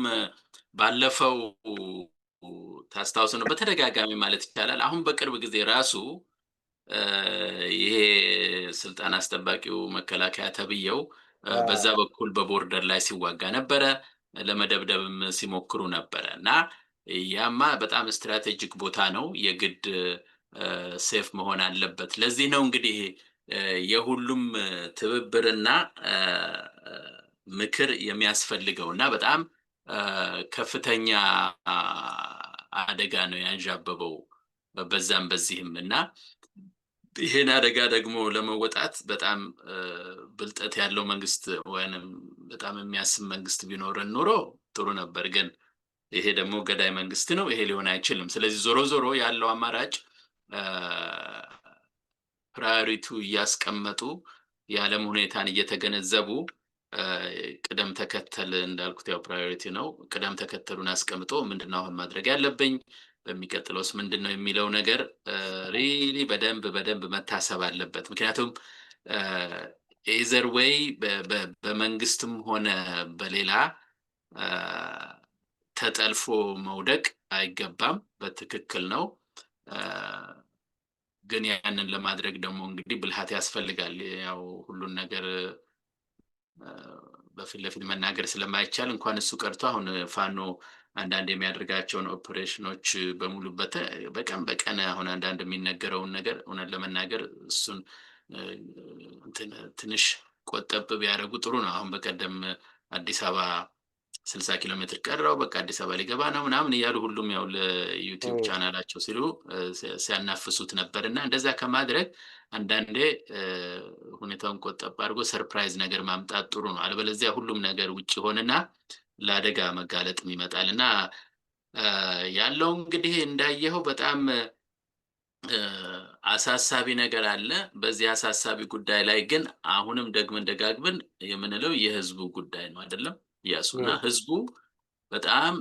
ባለፈው ታስታውሱ ነው በተደጋጋሚ ማለት ይቻላል አሁን በቅርብ ጊዜ ራሱ ይሄ ስልጣን አስጠባቂው መከላከያ ተብየው በዛ በኩል በቦርደር ላይ ሲዋጋ ነበረ፣ ለመደብደብም ሲሞክሩ ነበረ እና ያማ በጣም ስትራቴጂክ ቦታ ነው፣ የግድ ሴፍ መሆን አለበት። ለዚህ ነው እንግዲህ የሁሉም ትብብርና ምክር የሚያስፈልገውና በጣም ከፍተኛ አደጋ ነው ያንዣበበው በዛም በዚህም እና ይሄን አደጋ ደግሞ ለመወጣት በጣም ብልጠት ያለው መንግስት ወይንም በጣም የሚያስብ መንግስት ቢኖረን ኖሮ ጥሩ ነበር። ግን ይሄ ደግሞ ገዳይ መንግስት ነው፣ ይሄ ሊሆን አይችልም። ስለዚህ ዞሮ ዞሮ ያለው አማራጭ ፕራዮሪቲ እያስቀመጡ የዓለም ሁኔታን እየተገነዘቡ ቅደም ተከተል እንዳልኩት ያው ፕራዮሪቲ ነው። ቅደም ተከተሉን አስቀምጦ ምንድነው አሁን ማድረግ ያለብኝ በሚቀጥለውስ ምንድነው የሚለው ነገር ሪሊ በደንብ መታሰብ አለበት። ምክንያቱም ኤዘር ዌይ በመንግስትም ሆነ በሌላ ተጠልፎ መውደቅ አይገባም። በትክክል ነው። ግን ያንን ለማድረግ ደግሞ እንግዲህ ብልሃት ያስፈልጋል። ያው ሁሉን ነገር በፊት ለፊት መናገር ስለማይቻል እንኳን እሱ ቀርቶ አሁን ፋኖ አንዳንድ የሚያደርጋቸውን ኦፕሬሽኖች በሙሉ በቀን አሁን አንዳንድ የሚነገረውን ነገር እውነት ለመናገር እሱን ትንሽ ቆጠብ ቢያደርጉ ጥሩ ነው። አሁን በቀደም አዲስ አበባ 60 ኪሎ ሜትር ቀረው በቃ አዲስ አበባ ሊገባ ነው ምናምን እያሉ ሁሉም ያው ለዩቲዩብ ቻናላቸው ሲሉ ሲያናፍሱት ነበርና እንደዛ ከማድረግ አንዳንዴ ሁኔታውን ቆጠብ አድርጎ ሰርፕራይዝ ነገር ማምጣት ጥሩ ነው። አለበለዚያ ሁሉም ነገር ውጪ ሆነና ለአደጋ መጋለጥም ይመጣልና ያለው እንግዲህ እንዳየኸው በጣም አሳሳቢ ነገር አለ። በዚህ አሳሳቢ ጉዳይ ላይ ግን አሁንም ደጋግመን የምንለው የህዝቡ ጉዳይ ነው አይደለም ያሱና ህዝቡ በጣም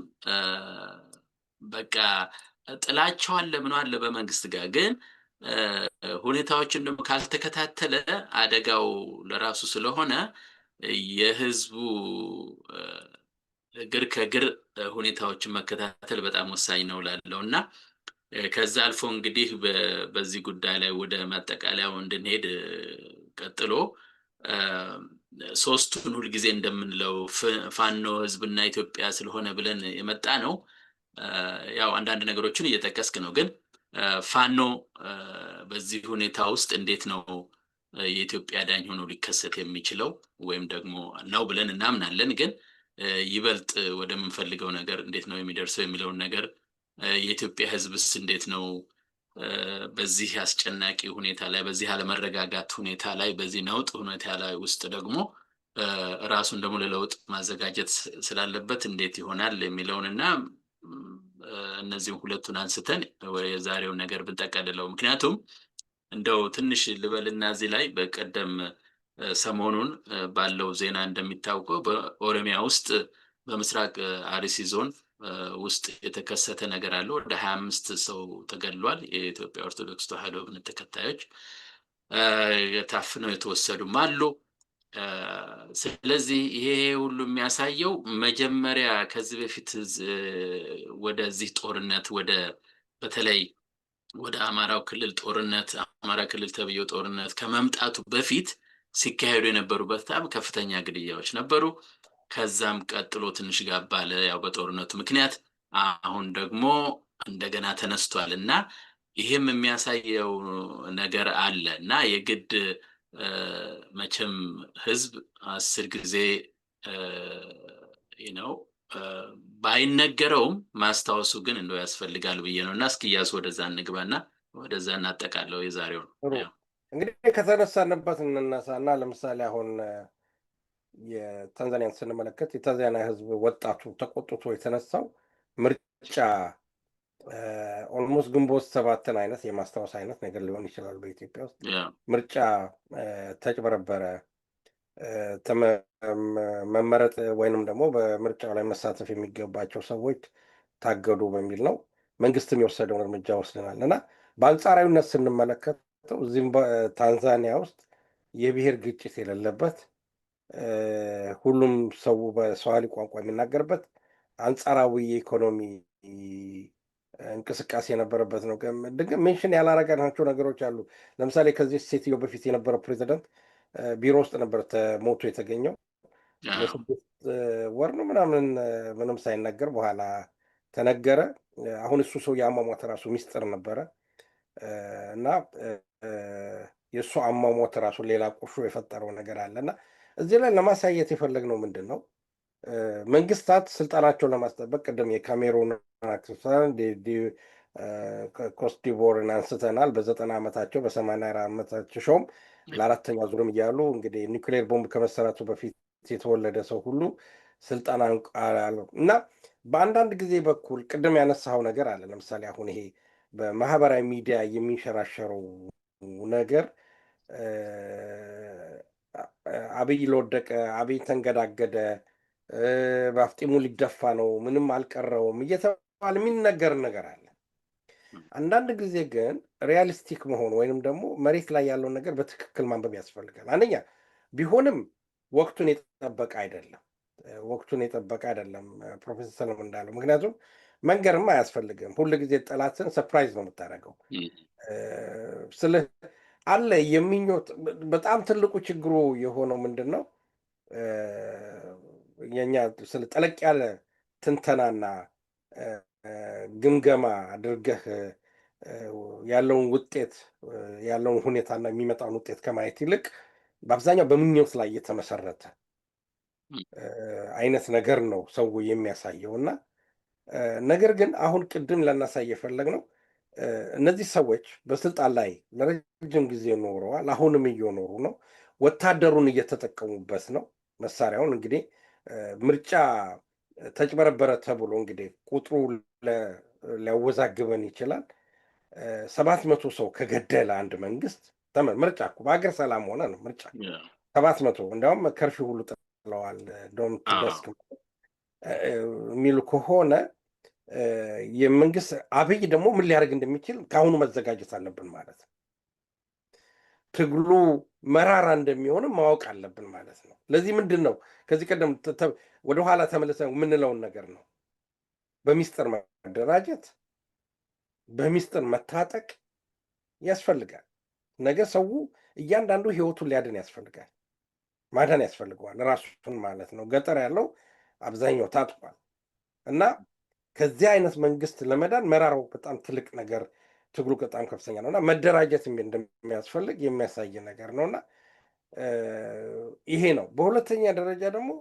በቃ ጥላቻው አለ ምን አለ በመንግስት ጋር ግን ሁኔታዎችን ደግሞ ካልተከታተለ አደጋው ለራሱ ስለሆነ የህዝቡ እግር ከእግር ሁኔታዎችን መከታተል በጣም ወሳኝ ነው ላለውና ከዛ አልፎ እንግዲህ በዚህ ጉዳይ ላይ ወደ ማጠቃለያው እንድንሄድ ቀጥሎ ሶስቱን ሁሉ ጊዜ እንደምንለው ፋኖ ህዝብና ኢትዮጵያ ስለሆነ ብለን የመጣ ነው። ያው አንዳንድ ነገሮችን እየተጠቀስክ ነው። ግን ፋኖ በዚህ ሁኔታ ውስጥ እንዴት ነው የኢትዮጵያ ዳኝ ሆኖ ሊከሰት የሚችለው ወይም ደግሞ ነው ብለን እናምናለን። ግን ይበልጥ ወደምንፈልገው ነገር እንዴት ነው የሚደርሰው የሚለውን ነገር የኢትዮጵያ ህዝብስ እንዴት ነው በዚህ አስጨናቂ ሁኔታ ላይ በዚህ አለመረጋጋት ሁኔታ ላይ በዚህ ነውጥ ሁኔታ ላይ ውስጥ ደግሞ ራሱን ደግሞ ለለውጥ ማዘጋጀት ስላለበት እንዴት ይሆናል የሚለውንና እነዚህ ሁለቱን አንስተን የዛሬው ነገር ብንጠቀልለው ምክንያቱም እንደው ትንሽ ልበልና እዚህ ላይ በቀደም ሰሞኑን ባለው ዜና እንደሚታወቀው በኦሮሚያ ውስጥ በምስራቅ አርሲ ዞን ውስጥ የተከሰተ ነገር አለ። ወደ 25 ሰው ተገድሏል። የኢትዮጵያ ኦርቶዶክስ ተዋሕዶ እምነት ተከታዮች ታፍነው የተወሰዱም አሉ። ስለዚህ ይሄ ሁሉ የሚያሳየው መጀመሪያ ከዚህ በፊት ወደዚህ ጦርነት በተለይ ወደ አማራው ክልል ጦርነት አማራ ክልል ተብዬው ጦርነት ከመምጣቱ በፊት ሲካሄዱ የነበሩ በጣም ከፍተኛ ግድያዎች ነበሩ። ከዛም ቀጥሎ ትንሽ ጋብ አለ ያው በጦርነቱ ምክንያት። አሁን ደግሞ እንደገና ተነስቷል እና ይህም የሚያሳየው ነገር አለ እና የግድ መቼም ህዝብ 10 ጊዜ ነው ባይነገረውም ማስታወሱ ግን እንደው ያስፈልጋል ብዬ ነው። እና እስኪ ያስ ወደዛ እንግባና ወደዛ እናጠቃለው የዛሬው ነው። እንግዲህ ከተነሳንበት እንነሳና ለምሳሌ አሁን የታንዛኒያን ስንመለከት የታንዛኒያ ህዝብ ወጣቱ ተቆጥቶ የተነሳው ምርጫ ኦልሞስት ግንቦት 7 አይነት የማስታወስ አይነት ነገር ሊሆን ይችላል። በኢትዮጵያ ውስጥ ምርጫ ተጭበረበረ፣ መመረጥ ወይንም ደግሞ በምርጫው ላይ መሳተፍ የሚገባቸው ሰዎች ታገዱ በሚል ነው መንግስትም የወሰደውን እርምጃ ወስደናል። እና በአንጻራዊነት ስንመለከተው እዚህም ታንዛኒያ ውስጥ የብሔር ግጭት የሌለበት ሁሉም ሰው በሰዋሊ ቋንቋ የሚናገርበት አንጻራዊ የኢኮኖሚ እንቅስቃሴ የነበረበት ነው። ሜንሽን ያላረጋናቸው ነገሮች አሉ። ለምሳሌ ከዚህ ሴትዮ በፊት የነበረው ፕሬዚደንት ቢሮ ውስጥ ነበር ሞቶ የተገኘው። ለ6 ወር ነው ምናምን ምንም ሳይነገር በኋላ ተነገረ። አሁን እሱ ሰው የአሟሟት ራሱ ሚስጥር ነበረ እና የእሱ አሟሟት ራሱ ሌላ ቁርሾ የፈጠረው ነገር አለ እና እዚህ ላይ ለማሳየት የፈለግነው ምንድን ነው? መንግስታት ስልጣናቸውን ለማስጠበቅ ቅድም የካሜሩን ኮትዲቯርን አንስተናል። በ90 ዓመታቸው በ84 ዓመታቸው ሾም ለአራተኛ ዙርም እያሉ እንግዲህ ኒውክሌር ቦምብ ከመሰራቱ በፊት የተወለደ ሰው ሁሉ ስልጣን እና በአንዳንድ ጊዜ በኩል ቅድም ያነሳው ነገር አለ። ለምሳሌ አሁን ይሄ በማህበራዊ ሚዲያ የሚንሸራሸረው ነገር አብይ ለወደቀ፣ አብይ ተንገዳገደ፣ በአፍጢሙ ሊደፋ ነው፣ ምንም አልቀረውም እየተባለ የሚነገር ነገር አለ። አንዳንድ ጊዜ ግን ሪያሊስቲክ መሆን ወይንም ደግሞ መሬት ላይ ያለውን ነገር በትክክል ማንበብ ያስፈልጋል። አንደኛ ቢሆንም ወቅቱን የጠበቀ አይደለም። ፕሮፌሰር ሰለሞን እንዳለው፣ ምክንያቱም መንገርም አያስፈልግም። ሁሉ ጊዜ ጠላትን ሰርፕራይዝ ነው የምታደርገው። ስለ አለ የሚኞት በጣም ትልቁ ችግሩ የሆነው ምንድን ነው? የኛ ስለ ጠለቅ ያለ ትንተናና ግምገማ አድርገህ ያለውን ውጤት ያለውን ሁኔታና የሚመጣውን ውጤት ከማየት ይልቅ በአብዛኛው በምኞት ላይ የተመሰረተ አይነት ነገር ነው ሰው የሚያሳየው። እና ነገር ግን አሁን ቅድም ለናሳይ የፈለግነው እነዚህ ሰዎች በስልጣን ላይ ለረጅም ጊዜ ኖረዋል። አሁንም እየኖሩ ነው። ወታደሩን እየተጠቀሙበት ነው መሳሪያውን። እንግዲህ ምርጫ ተጭበረበረ ተብሎ እንግዲህ ቁጥሩ ሊያወዛግበን ይችላል። 700 ሰው ከገደለ አንድ መንግስት ምርጫ እኮ በሀገር ሰላም ሆነ ነው ምርጫ 700 እንዲያውም ከርፊ ሁሉ ጥለዋል ዶንት ደስክ የሚሉ ከሆነ የመንግስት አብይ ደግሞ ምን ሊያደርግ እንደሚችል ከአሁኑ መዘጋጀት አለብን ማለት ነው። ትግሉ መራራ እንደሚሆንም ማወቅ አለብን ማለት ነው። ለዚህ ምንድን ነው ከዚህ ቀደም ወደኋላ ተመልሰን የምንለውን ነገር ነው። በሚስጥር መደራጀት፣ በሚስጥር መታጠቅ ያስፈልጋል። ነገ ሰው እያንዳንዱ ህይወቱን ሊያድን ያስፈልጋል፣ ማዳን ያስፈልገዋል ራሱን ማለት ነው። ገጠር ያለው አብዛኛው ታጥቋል እና ከዚህ አይነት መንግስት ለመዳን መራራው በጣም ትልቅ ነገር፣ ትግሉ በጣም ከፍተኛ ነው እና መደራጀት እንደሚያስፈልግ የሚያሳይ ነገር ነው እና ይሄ ነው። በሁለተኛ ደረጃ ደግሞ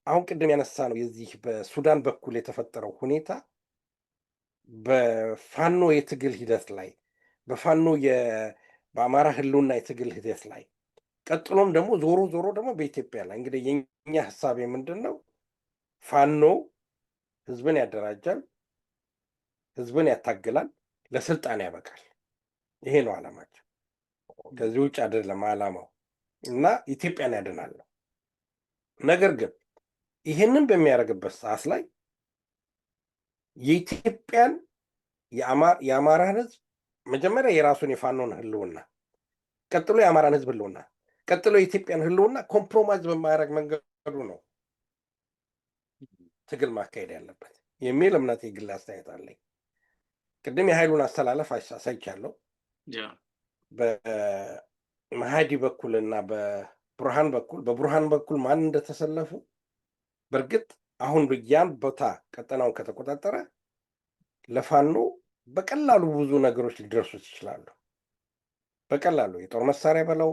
አሁን ቅድም ያነሳ ነው የዚህ በሱዳን በኩል የተፈጠረው ሁኔታ በፋኖ የትግል ሂደት ላይ በፋኖ በአማራ ህልውና የትግል ሂደት ላይ ቀጥሎም ደግሞ ዞሮ ዞሮ ደግሞ በኢትዮጵያ ላይ እንግዲህ የኛ ሀሳብ ምንድን ነው? ፋኖ ህዝብን ያደራጃል፣ ህዝብን ያታግላል፣ ለስልጣን ያበቃል። ይሄ ነው ዓላማቸው። ከዚህ ውጭ አይደለም ዓላማው እና ኢትዮጵያን ያድናል። ነገር ግን ይሄንን በሚያደርግበት ሰዓት ላይ የኢትዮጵያን የአማራን ህዝብ መጀመሪያ የራሱን የፋኖን ህልውና፣ ቀጥሎ የአማራን ህዝብ ህልውና፣ ቀጥሎ የኢትዮጵያን ህልውና ኮምፕሮማይዝ በማያደርግ መንገዱ ነው ትግል ማካሄድ ያለበት የሚል እምነት የግል አስተያየት አለኝ። ቅድም የኃይሉን አስተላለፍ አሳይቻለሁ። በመሃዲ በኩል እና በቡርሃን በኩል ማን እንደተሰለፉ በእርግጥ አሁን ያን ቦታ ቀጠናውን ከተቆጣጠረ ለፋኖ በቀላሉ ብዙ ነገሮች ሊደርሱት ይችላሉ። በቀላሉ የጦር መሳሪያ በለው።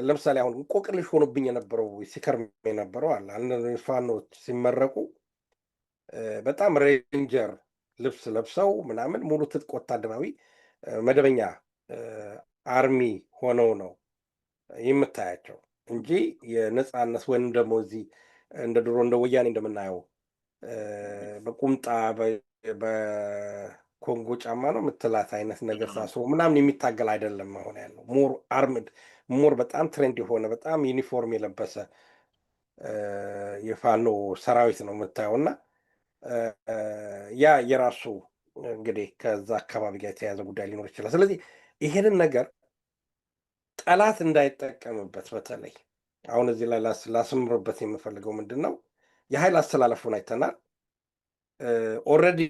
ለምሳሌ አሁን እንቆቅልሽ ሆኖብኝ የነበረው ሲከርም የነበረው አለ። አንዳንድ ፋኖች ሲመረቁ በጣም ሬንጀር ልብስ ለብሰው ምናምን ሙሉ ትጥቅ ወታደራዊ መደበኛ አርሚ ሆነው ነው የምታያቸው እንጂ የነፃነት ወይም ደግሞ እዚህ እንደ ድሮ እንደ ወያኔ እንደምናየው በቁምጣ በኮንጎ ጫማ ነው የምትላት አይነት ነገር ታስሮ ምናምን የሚታገል አይደለም። አሁን ያለው ሞር አርምድ ሞር በጣም ትሬንድ የሆነ በጣም ዩኒፎርም የለበሰ የፋኖ ሰራዊት ነው የምታየው። እና ያ የራሱ እንግዲህ ከዛ አካባቢ ጋር የተያያዘ ጉዳይ ሊኖር ይችላል። ስለዚህ ይሄንን ነገር ጠላት እንዳይጠቀምበት በተለይ አሁን እዚህ ላይ ላስምርበት የምፈልገው ምንድን ነው፣ የኃይል አስተላለፉን አይተናል። ኦልሬዲ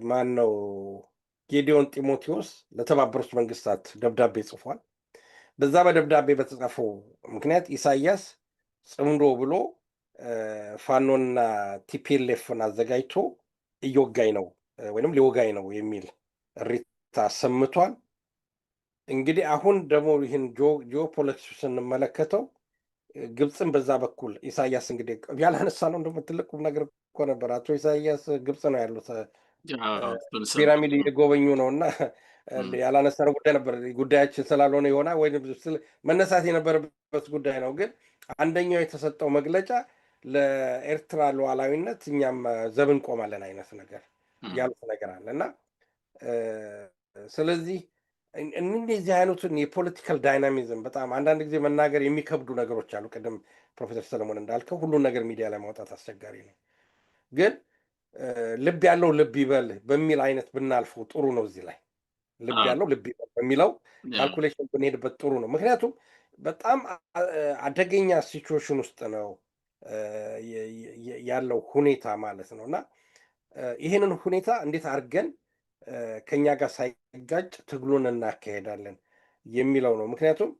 ማን ነው ጌዲዮን ጢሞቴዎስ ለተባበሩት መንግስታት ደብዳቤ ጽፏል። በዛ በደብዳቤ በተጻፈው ምክንያት ኢሳያስ ጽምዶ ብሎ ፋኖና ቲፒኤልኤፍን አዘጋጅቶ እየወጋኝ ነው ወይም ሊወጋኝ ነው የሚል እሪታ አሰምቷል። እንግዲህ አሁን ደግሞ ይህን ጂኦፖለቲክስ ስንመለከተው ግብፅን በዛ በኩል ኢሳያስ እንግዲህ ያላነሳ ነው እንደውም ትልቅ ቁም ነገር እኮ ነበር። አቶ ኢሳያስ ግብፅ ነው ያሉት፣ ፒራሚድ እየጎበኙ ነው እና ያላነሳ ነው ጉዳይ ነበር። ጉዳያችን ስላልሆነ ይሆናል ወይም መነሳት የነበረበት ጉዳይ ነው። ግን አንደኛው የተሰጠው መግለጫ ለኤርትራ ሉዓላዊነት እኛም ዘብ እንቆማለን አይነት ነገር ያሉት ነገር አለ እና ስለዚህ እነዚህ አይነቱን የፖለቲካል ዳይናሚዝም በጣም አንዳንድ ጊዜ መናገር የሚከብዱ ነገሮች አሉ። ቅድም ፕሮፌሰር ሰለሞን እንዳልከው ሁሉን ነገር ሚዲያ ላይ ማውጣት አስቸጋሪ ነው። ግን ልብ ያለው ልብ ይበል በሚል አይነት ብናልፈው ጥሩ ነው። እዚህ ላይ ልብ ያለው ልብ ይበል በሚለው ካልኩሌሽን ብንሄድበት ጥሩ ነው። ምክንያቱም በጣም አደገኛ ሲቹዌሽን ውስጥ ነው ያለው ሁኔታ ማለት ነው እና ይህንን ሁኔታ እንዴት አድርገን ከኛ ጋር ሳይጋጭ ትግሉን እናካሄዳለን የሚለው ነው። ምክንያቱም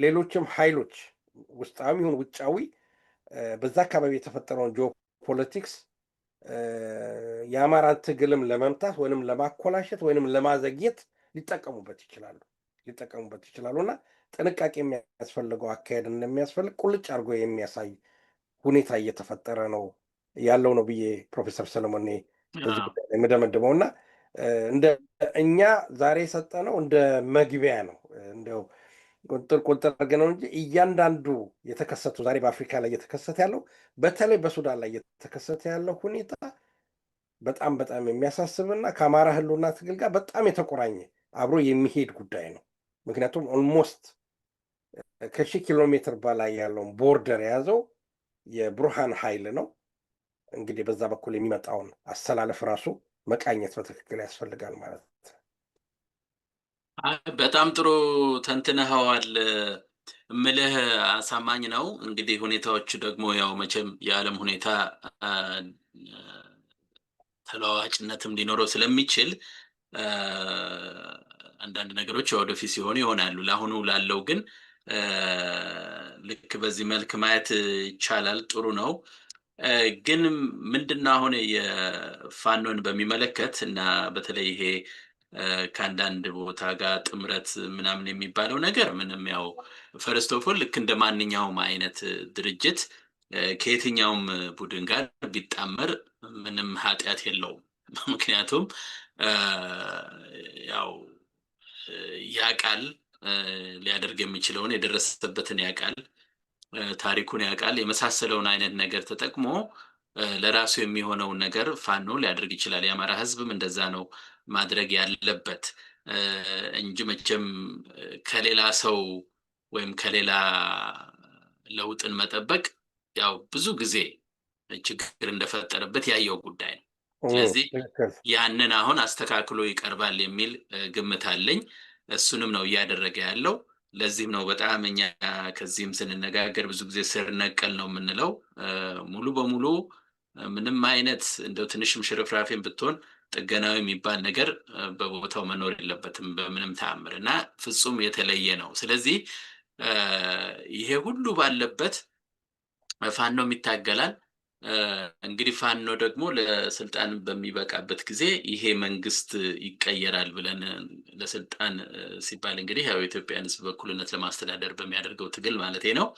ሌሎችም ኃይሎች ውስጣዊ ይሁን ውጫዊ በዛ አካባቢ የተፈጠረውን ጂኦፖለቲክስ የአማራን ትግልም ለመምታት ወይንም ለማኮላሸት ወይንም ለማዘግየት ሊጠቀሙበት ይችላሉ እና ጥንቃቄ የሚያስፈልገው አካሄድ እንደሚያስፈልግ ቁልጭ አድርጎ የሚያሳይ ሁኔታ እየተፈጠረ ነው ያለው ነው ብዬ ፕሮፌሰር ሰለሞን በዚህ ጉዳይ ላይ የምደመድመው እና እንደ እኛ ዛሬ የሰጠነው እንደ መግቢያ ነው እንደው ቁጥር አድርገን ነው እንጂ እያንዳንዱ የተከሰቱ ዛሬ በአፍሪካ ላይ እየተከሰተ ያለው በተለይ በሱዳን ላይ እየተከሰተ ያለው ሁኔታ በጣም በጣም የሚያሳስብና ከአማራ ህልውና ትግል ጋር በጣም የተቆራኘ አብሮ የሚሄድ ጉዳይ ነው። ምክንያቱም ኦልሞስት ከ1000 ኪሎ ሜትር በላይ ያለውን ቦርደር የያዘው የቡርሃን ኃይል ነው። እንግዲህ በዛ በኩል የሚመጣውን አሰላለፍ ራሱ መቃኘት በትክክል ያስፈልጋል ማለት ነው። በጣም ጥሩ ተንትነኸዋል። እምልህ አሳማኝ ነው። እንግዲህ ሁኔታዎቹ ደግሞ ያው መቼም የዓለም ሁኔታ ተለዋዋጭነትም ሊኖረው ስለሚችል አንዳንድ ነገሮች ወደፊት ሲሆኑ ይሆናሉ። ለአሁኑ ላለው ግን ልክ በዚህ መልክ ማየት ይቻላል። ጥሩ ነው። ግን ምንድነው አሁን የፋኖን በሚመለከት እና በተለይ ይሄ ከአንዳንድ ቦታ ጋር ጥምረት ምናምን የሚባለው ነገር ምንም ያው ፈርስት ኦፍ ኦል ልክ እንደ ማንኛውም አይነት ድርጅት ከየትኛውም ቡድን ጋር ቢጣመር ምንም ኃጢአት የለውም። ምክንያቱም ያው ያቃል ሊያደርግ የሚችለውን የደረሰበትን ያቃል ታሪኩን ያቃል የመሳሰለውን አይነት ነገር ተጠቅሞ ለራሱ የሚሆነውን ነገር ፋኖ ሊያደርግ ይችላል። የአማራ ህዝብም እንደዛ ነው ማድረግ ያለበት እንጂ መቼም ከሌላ ሰው ወይም ከሌላ ለውጥን መጠበቅ ያው ብዙ ጊዜ ችግር እንደፈጠረበት ያየው ጉዳይ ነው። ስለዚህ ያንን አሁን አስተካክሎ ይቀርባል የሚል ግምት አለኝ። እሱንም ነው እያደረገ ያለው። ለዚህም ነው በጣም እኛ ከዚህም ስንነጋገር ብዙ ጊዜ ስር ነቀል ነው የምንለው። ሙሉ በሙሉ ምንም አይነት እንደው ትንሽም ሽርፍራፊም ብትሆን ጥገናዊ የሚባል ነገር በቦታው መኖር የለበትም በምንም ተአምር እና ፍጹም የተለየ ነው። ስለዚህ ይሄ ሁሉ ባለበት ፋኖም ይታገላል። እንግዲህ ፋኖ ደግሞ ለስልጣን በሚበቃበት ጊዜ ይሄ መንግስት ይቀየራል ብለን ለስልጣን ሲባል እንግዲህ ያው የኢትዮጵያን ሕዝብ በእኩልነት ለማስተዳደር በሚያደርገው ትግል ማለት ነው።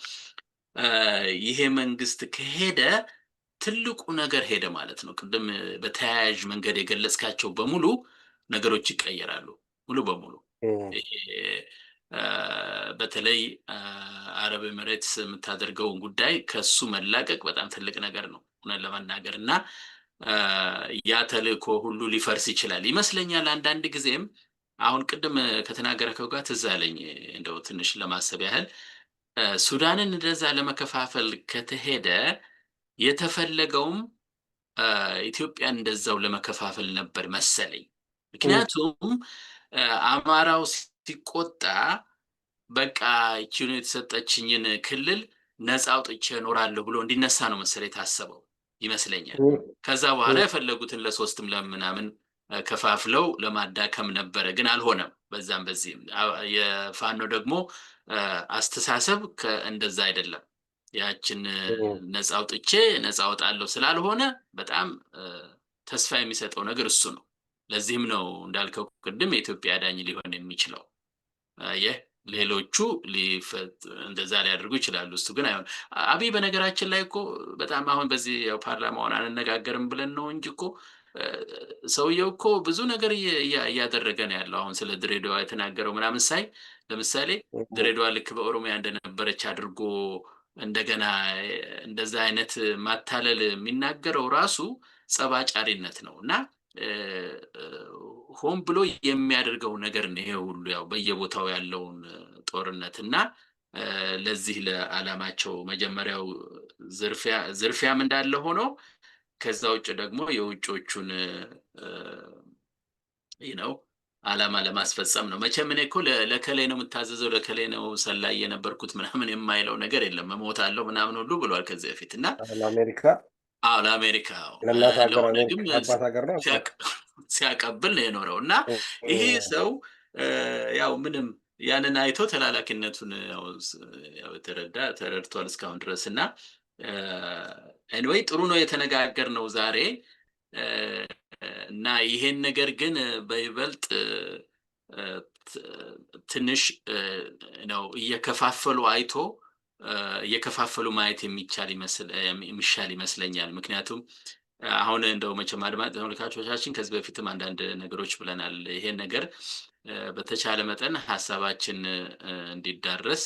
ይሄ መንግስት ከሄደ ትልቁ ነገር ሄደ ማለት ነው። ቅድም በተያያዥ መንገድ የገለጽካቸው በሙሉ ነገሮች ይቀየራሉ ሙሉ በሙሉ። በተለይ አረብ ኤምሬትስ የምታደርገውን ጉዳይ ከሱ መላቀቅ በጣም ትልቅ ነገር ነው ለመናገር እና ያ ተልእኮ ሁሉ ሊፈርስ ይችላል ይመስለኛል። አንዳንድ ጊዜም አሁን ቅድም ከተናገርከው ጋር ትዝ አለኝ እንደው ትንሽ ለማሰብ ያህል ሱዳንን እንደዛ ለመከፋፈል ከተሄደ የተፈለገውም ኢትዮጵያን እንደዛው ለመከፋፈል ነበር መሰለኝ። ምክንያቱም አማራው ሲቆጣ በቃ ይቺን የተሰጠችኝን ክልል ነፃ አውጥቼ እኖራለሁ ብሎ እንዲነሳ ነው መሰለኝ የታሰበው ይመስለኛል። ከዛ በኋላ የፈለጉትን ለሶስትም ለምናምን ከፋፍለው ለማዳከም ነበረ፣ ግን አልሆነም። በዛም በዚህም የፋኖ ደግሞ አስተሳሰብ እንደዛ አይደለም። ያችን ነፃ አውጥቼ ነፃ አወጣለሁ ስላልሆነ በጣም ተስፋ የሚሰጠው ነገር እሱ ነው። ለዚህም ነው እንዳልከው ቅድም የኢትዮጵያ ዳኝ ሊሆን የሚችለው። ሌሎቹ እንደዛ ሊያደርጉ ይችላሉ፣ እሱ ግን አይሆን። አብይ በነገራችን ላይ እኮ በጣም አሁን በዚህ ያው ፓርላማውን አንነጋገርም ብለን ነው እንጂ እኮ ሰውየው እኮ ብዙ ነገር እያደረገ ነው ያለው። አሁን ስለ ድሬዳዋ የተናገረው ምናምን ሳይ ለምሳሌ ድሬዳዋ ልክ በኦሮሚያ እንደነበረች አድርጎ እንደገና እንደዛ አይነት ማታለል የሚናገረው ራሱ ጸባጫሪነት ነው እና ሆን ብሎ የሚያደርገው ነገር ነው። ይሄ ሁሉ ያው በየቦታው ያለውን ጦርነት እና ለዚህ ለዓላማቸው መጀመሪያው ዝርፊያም እንዳለ ሆኖ ከዛ ውጭ ደግሞ የውጮቹን ዓላማ ለማስፈጸም ነው። መቼም እኔ እኮ ለከላይ ነው የምታዘዘው ለከላይ ነው ሰላይ የነበርኩት ምናምን የማይለው ነገር የለም። እሞታለሁ ምናምን ሁሉ ብሏል ከዚህ በፊት እና ለአሜሪካ ለአሜሪካ ሲያቀብል ነው የኖረው እና ይሄ ሰው ያው ምንም ያንን አይቶ ተላላኪነቱን ያው ተረድቷል እስካሁን ድረስ እና ኤኒዌይ ጥሩ ነው የተነጋገርነው ዛሬ እና ይሄን ነገር ግን በይበልጥ ትንሽ ነው እየከፋፈሉ አይቶ እየከፋፈሉ ማየት የሚሻል ይመስለኛል። ምክንያቱም አሁን እንደው መቼም አድማጭ ተመልካቾቻችን ከዚህ በፊትም አንዳንድ ነገሮች ብለናል። ይሄን ነገር በተቻለ መጠን ሐሳባችን እንዲዳረስ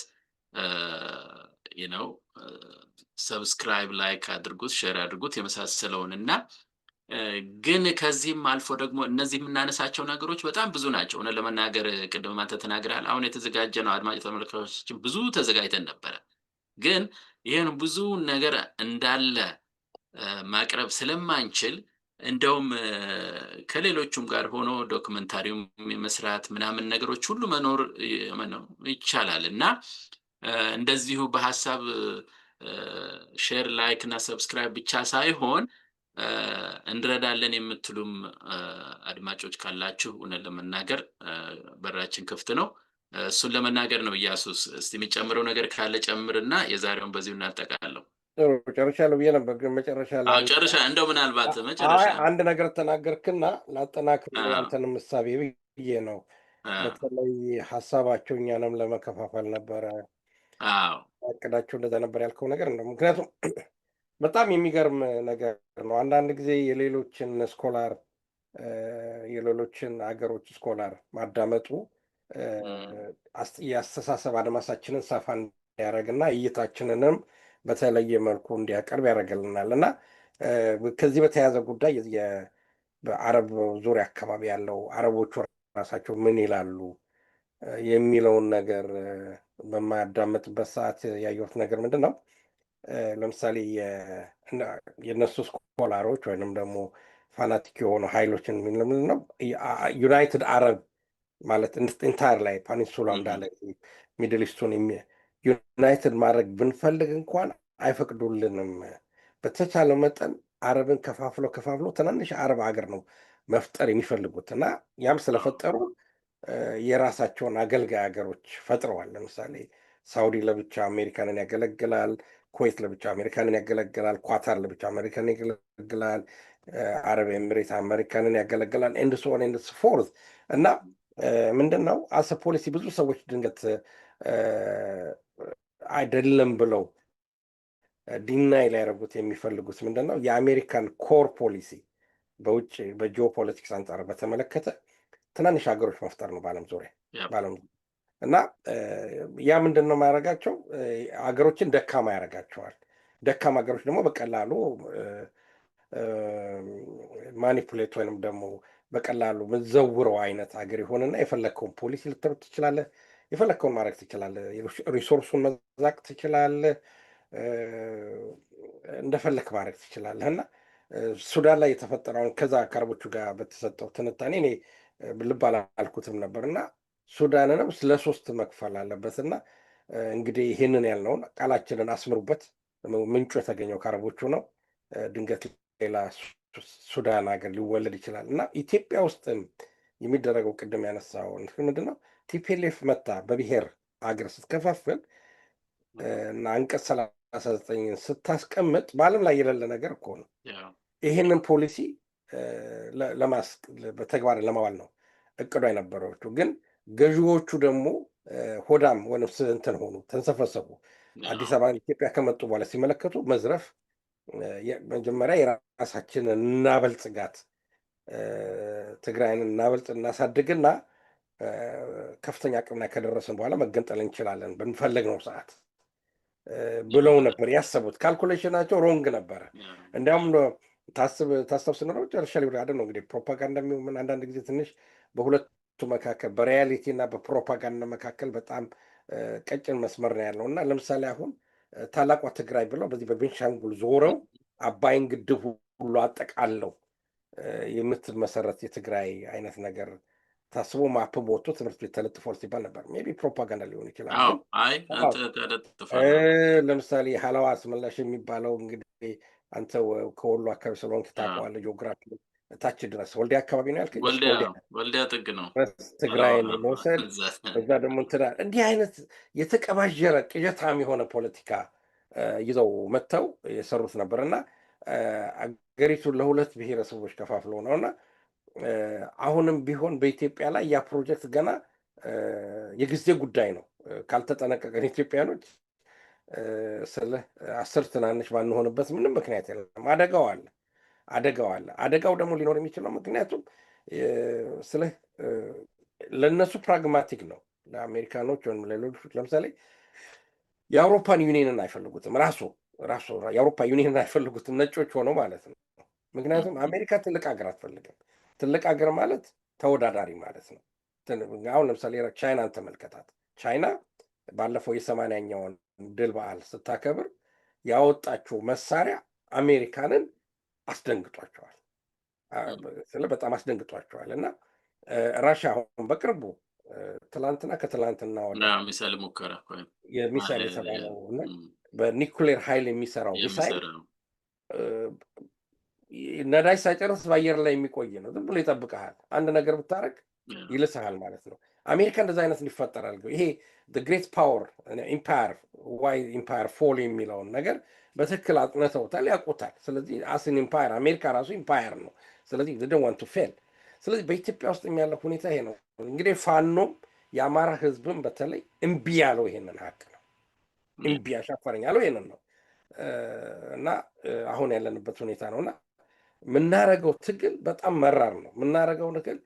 ሰብስክራይብ ላይክ አድርጉት ሼር አድርጉት የመሳሰለውን እና ግን ከዚህም አልፎ ደግሞ እነዚህ የምናነሳቸው ነገሮች በጣም ብዙ ናቸው። ለመናገር ቅድም አንተ ተናግረሃል። አሁን የተዘጋጀ ነው አድማጭ ተመልካቾቻችን ብዙ ተዘጋጅተን ነበረ። ግን ይሄን ብዙ ነገር እንዳለ ማቅረብ ስለማንችል እንደውም ከሌሎቹም ጋር ሆኖ ዶክመንታሪውም የመስራት ምናምን ነገሮች ሁሉ መኖር ይቻላል እና እንደዚሁ በሐሳብ ሼር ላይክ እና ሰብስክራይብ ብቻ ሳይሆን እንረዳለን የምትሉም አድማጮች ካላችሁ እውነት ለመናገር በራችን ክፍት ነው። እሱን ለመናገር ነው። ኢያሱስ እስቲ የሚጨምረው ነገር ካለ ጨምርና የዛሬውን በዚሁ እናጠቃለሁ። ጨርሻለሁ ብዬ ነበር ግን መጨረሻ ላይ ጨርሻ እንደው ምናልባት መጨረሻ አንድ ነገር ተናገርክና ላጠናክር አንተንም ምሳቤ ብዬ ነው። በተለይ ሀሳባቸው እኛንም ለመከፋፈል ነበረ እቅዳቸው እንደዛ ነበር ያልከው ነገር ነው። ምክንያቱም በጣም የሚገርም ነገር ነው። አንዳንድ ጊዜ የሌሎችን ስኮላር የሌሎችን ሀገሮች ስኮላር ማዳመጡ የአስተሳሰብ አድማሳችንን ሰፋ እንዲያደርግና እይታችንንም በተለየ መልኩ እንዲያቀርብ ያደርግልናል እና ከዚህ በተያያዘ ጉዳይ በአረብ ዙሪያ አካባቢ ያለው አረቦቹ ራሳቸው ምን ይላሉ የሚለውን ነገር በማያዳምጥበት ሰዓት ያየሁት ነገር ምንድን ነው? ለምሳሌ የእነሱ ስኮላሮች ወይንም ደግሞ ፋናቲክ የሆኑ ኃይሎችን ምንድን ነው ዩናይትድ አረብ ማለት ኢንታየር ላይ ፓኒንሱላ እንዳለ ሚድል ኢስቱን ዩናይትድ ማድረግ ብንፈልግ እንኳን አይፈቅዱልንም። በተቻለ መጠን አረብን ከፋፍሎ ትናንሽ አረብ ሀገር ነው መፍጠር የሚፈልጉት እና ያም ስለፈጠሩ የራሳቸውን አገልጋይ ሀገሮች ፈጥረዋል። ለምሳሌ ሳውዲ ለብቻ አሜሪካንን ያገለግላል፣ ኩዌት ለብቻ አሜሪካንን ያገለግላል፣ ኳታር ለብቻ አሜሪካንን ያገለግላል፣ አረብ ኤምሬት አሜሪካንን ያገለግላል ኤንድ ሶ ኦን ኤንድ ሶ ፎርዝ እና ምንድን ነው አሰ ፖሊሲ ብዙ ሰዎች ድንገት አይደለም ብለው ዲናይ ሊያደርጉት የሚፈልጉት ምንድን ነው የአሜሪካን ኮር ፖሊሲ በውጭ በጂኦፖለቲክስ አንጻር በተመለከተ ትናንሽ ሀገሮች መፍጠር ነው በዓለም ዙሪያ እና ያ ምንድን ነው ማያደርጋቸው ሀገሮችን ደካማ ያደርጋቸዋል። ደካማ ሀገሮች ደግሞ በቀላሉ ማኒፑሌት ወይንም ደግሞ በቀላሉ ምዘውረው አይነት ሀገር ይሆንና የፈለግከውን ፖሊሲ ልትተርት ትችላለህ፣ የፈለግከውን ማድረግ ትችላለህ፣ ሪሶርሱን መዛቅ ትችላለህ፣ እንደፈለክ ማድረግ ትችላለህ። እና ሱዳን ላይ የተፈጠረውን ከዛ ከአረቦቹ ጋር በተሰጠው ትንታኔ እኔ ልብ አላልኩትም ነበር እና ሱዳንንም ለሶስት መክፈል አለበት እና እንግዲህ ይህንን ያልነውን ቃላችንን አስምሩበት። ምንጩ የተገኘው ከአረቦቹ ነው። ድንገት ሌላ ሱዳን ሀገር ሊወለድ ይችላል እና ኢትዮጵያ ውስጥም የሚደረገው ቅድም ያነሳው ምንድን ነው ቲፒኤልኤፍ መታ በብሔር ሀገር ስትከፋፍል እና አንቀጽ 39 ስታስቀምጥ በዓለም ላይ የሌለ ነገር እኮ ነው። ይህንን ፖሊሲ በተግባር ለማዋል ነው እቅዷ የነበረችው። ግን ገዢዎቹ ደግሞ ሆዳም ወይም እንትን ሆኑ፣ ተንሰፈሰቡ። አዲስ አበባ ኢትዮጵያ ከመጡ በኋላ ሲመለከቱ መዝረፍ መጀመሪያ የራሳችንን እናበልጽጋት፣ ትግራይን እናሳድግና ከፍተኛ አቅም ላይ ከደረስን በኋላ መገንጠል እንችላለን በንፈለግነው ሰዓት ብለው ነበር ያሰቡት። ካልኩሌሽናቸው ሮንግ ነበረ። እንዲያውም ታስታውስ ኖረው ጨርሻ ሊብራደ ነው እንግዲህ ፕሮፓጋንዳ የሚሆን አንዳንድ ጊዜ ትንሽ በሁለቱ መካከል በሪያሊቲ እና በፕሮፓጋንዳ መካከል በጣም ቀጭን መስመር ነው ያለው እና ለምሳሌ አሁን ታላቋ ትግራይ ብለው በዚህ በቤንሻንጉል ዞረው አባይን ግድብ ሁሉ አጠቃለው የምትመሰረት የትግራይ አይነት ነገር ታስቦ ማፕ ወጥቶ ትምህርት ቤት ተለጥፏል ሲባል ነበር። ሜይ ቢ ፕሮፓጋንዳ ሊሆን ይችላል። ለምሳሌ ሀላዋ አስመላሽ የሚባለው እንግዲህ አንተ ከወሎ አካባቢ ስለሆንክ ታውቀዋለህ። ጂኦግራፊ ታች ድረስ ወልዲያ አካባቢ ነው ያልከኝ። ወልዲያ ጥግ ነው ትግራይን መውሰድ እዛ ደግሞ እንዲህ አይነት የተቀባጀረ ቅዠታም የሆነ ፖለቲካ ይዘው መጥተው የሰሩት ነበር እና አገሪቱን ለሁለት ብሔረሰቦች ከፋፍለው ነው እና አሁንም ቢሆን በኢትዮጵያ ላይ ያ ፕሮጀክት ገና የጊዜ ጉዳይ ነው። ካልተጠነቀቀን ኢትዮጵያኖች ስለ 10 ትናንሽ ባንሆንበት ምንም ምክንያት የለም። አደጋው አለ። አደጋው ደግሞ ሊኖር የሚችለው ምክንያቱም ስለ ለእነሱ ፕራግማቲክ ነው። ለአሜሪካኖች ወይም ለሌሎች ለምሳሌ የአውሮፓን ዩኒየንን አይፈልጉትም። ራሱ የአውሮፓ ዩኒየንን አይፈልጉትም ነጮች ሆነው ማለት ነው። ምክንያቱም አሜሪካ ትልቅ ሀገር አትፈልግም። ትልቅ ሀገር ማለት ተወዳዳሪ ማለት ነው። አሁን ለምሳሌ ቻይናን ተመልከታት። ቻይና ባለፈው የ80ኛውን ድል በዓል ስታከብር ያወጣችው መሳሪያ አሜሪካንን አስደንግጧቸዋል። በጣም አስደንግጧቸዋል እና ራሽያ አሁን በቅርቡ ከትላንትና ወዲያ ሚሳይል ሙከራ የሚሳይል የተባለው እና በኒኩሌር ኃይል የሚሰራው ሚሳይል ነዳጅ ሳይጨርስ በአየር ላይ የሚቆይ ነው። ዝም ብሎ ይጠብቀሃል። አንድ ነገር ብታረግ ይልስሃል ማለት ነው። አሜሪካ እንደዛ አይነት ሊፈጠራል። ይሄ ግሬት ፓወር ኢምፓየር ዋይ ኢምፓየር ፎል የሚለውን ነገር በትክክል አጥንተውታል፣ ያውቁታል። ስለዚህ አስን ኢምፓየር አሜሪካ ራሱ ኢምፓየር ነው። ስለዚህ they want to fail። ስለዚህ በኢትዮጵያ ውስጥ ያለው ሁኔታ ይሄ ነው። እንግዲህ ፋኖም የአማራ ህዝብም በተለይ እምቢ ያለው ይሄንን ሀቅ ነው። እምቢ አሻፈረኝ ያለው ይሄንን ነው እና አሁን ያለንበት ሁኔታ ነውና የምናደርገው ትግል በጣም መራር ነው። የምናደርገው ትግል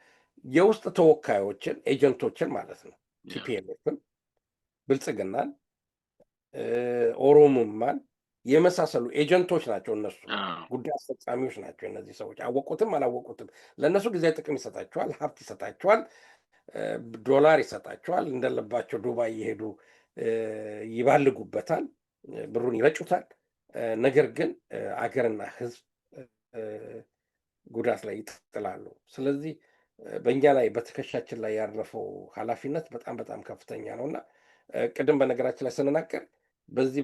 የውስጥ ተወካዮችን ኤጀንቶችን ማለት ነው ቲፒኤልኤፍን፣ ብልጽግናን፣ ኦሮሞማን የመሳሰሉ ኤጀንቶች ናቸው። እነሱ ጉዳይ አስፈጻሚዎች ናቸው። እነዚህ ሰዎች አወቁትም አላወቁትም ለእነሱ ጊዜ ጥቅም ይሰጣቸዋል፣ ሀብት ይሰጣቸዋል፣ ዶላር ይሰጣቸዋል። እንደለባቸው ዱባይ እየሄዱ ይባልጉበታል፣ ብሩን ይረጩታል። ነገር ግን አገርና ሕዝብ ጉዳት ላይ ይጥላሉ። ስለዚህ በእኛ ላይ በትከሻችን ላይ ያረፈው ኃላፊነት በጣም በጣም ከፍተኛ ነው እና ቅድም በነገራችን ላይ ስንናገር በዚህ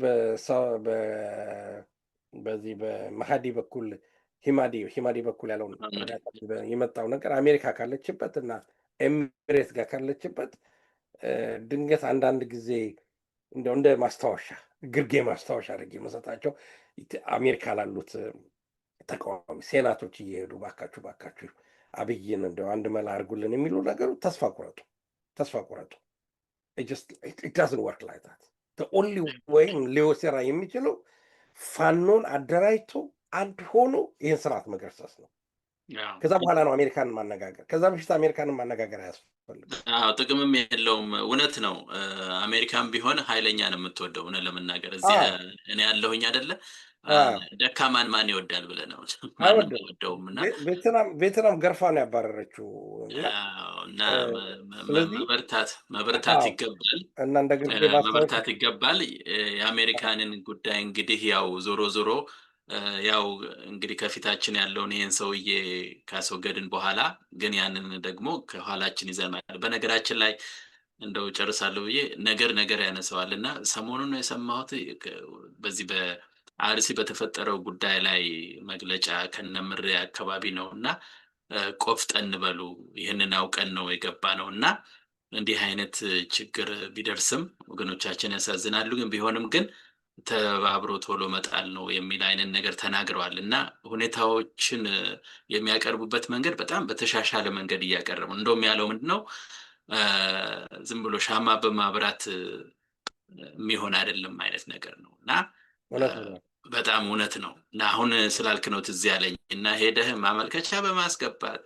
በዚህ በመሃዲ በኩል ሂማዲ በኩል ያለው የመጣው ነገር አሜሪካ ካለችበት እና ኤሚሬት ጋር ካለችበት ድንገት አንዳንድ ጊዜ እንደ ማስታወሻ ግርጌ ማስታወሻ አድርጌ መሰጣቸው አሜሪካ ላሉት ተቃዋሚ ሴናቶች እየሄዱ ባካችሁ አብይን እንደው አንድ መላ አድርጉልን የሚሉ ነገሩ ተስፋ ቁረጡ። it doesn't work like that. the only way ሊወሰራ የሚችለው ፋኖን አደራጅቶ አንድ ሆኖ ይህን ስርዓት መገርሰስ ነው። ከዛ በኋላ ነው አሜሪካንን ማነጋገር። ከዛ በፊት አሜሪካንን ማነጋገር አያስፈልግም። ጥቅምም የለውም። እውነት ነው። አሜሪካን ቢሆን ኃይለኛ ነው የምትወደው። እውነት ለመናገር እዚህ እኔ ያለሁኝ አይደለ ደካማን ማን ይወዳል ብለህ ነው አይወደውም። እና ቬትናም ገርፋ ነው ያባረረችው እና መበርታት ይገባል እና መበርታት ይገባል። የአሜሪካንን ጉዳይ እንግዲህ ያው ዞሮ ያው እንግዲህ ከፊታችን ያለውን ይሄን ሰውዬ ካስወገድን በኋላ ግን ያንን ደግሞ ከኋላችን ይዘናል። በነገራችን ላይ እንደው ጨርሳለሁ ብዬ ነገር ያነሳዋልና ሰሞኑን ነው የሰማሁት በዚህ በአርሲ በተፈጠረው ጉዳይ ላይ መግለጫ ከነምሬ አካባቢ ነውና ቆፍጠን በሉ ይሄንን አውቀን ነው የገባነው እና እንዲህ አይነት ችግር ቢደርስም ወገኖቻችን ያሳዝናሉ። ግን ቢሆንም ግን ተባብሮ ቶሎ መጣል ነው የሚል አይነት ነገር ተናግረዋል እና ሁኔታዎችን የሚያቀርቡበት መንገድ በጣም በተሻሻለ መንገድ እያቀረቡ እንደውም ያለው ምንድነው ዝም ብሎ ሻማ በማብራት የሚሆን አይደለም አይነት ነገር ነው እና በጣም እውነት ነው። እና አሁን ስላልክ ነው ትዝ ያለኝ እና ሄደህ ማመልከቻ በማስገባት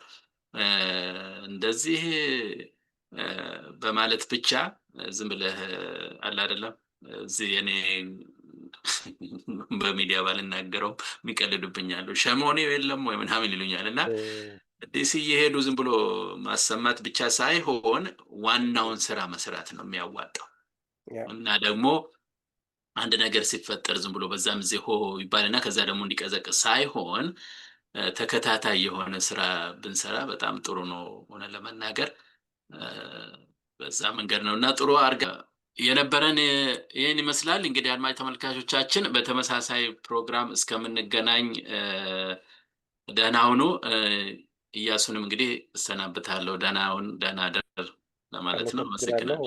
እንደዚህ በማለት ብቻ ዝም ብለህ አለ አይደለም እዚህ እኔ በሚዲያ ባልናገረው የሚቀልዱብኛል ሸሞኔው የለም ወይ ምናምን ይሉኛል እና ዲሲ እየሄዱ ዝም ብሎ ማሰማት ብቻ ሳይሆን ዋናውን ስራ መስራት ነው የሚያዋጣው። እና ደግሞ አንድ ነገር ሲፈጠር ዝም ብሎ በዛም ሆ ይባልና ከዛ ደግሞ እንዲቀዘቅዝ ሳይሆን ተከታታይ የሆነ ስራ ብንሰራ በጣም ጥሩ ነው ሆነ ለመናገር በዛ መንገድ ነውና ጥሩ አርጋ የነበረን ይሄን ይመስላል። እንግዲህ አድማጭ ተመልካቾቻችን በተመሳሳይ ፕሮግራም እስከምንገናኝ ደህና ሁኑ። ኢያሱንም እንግዲህ እሰናብታለሁ። ደህና ደር ለማለት ነው። አመሰግናለሁ።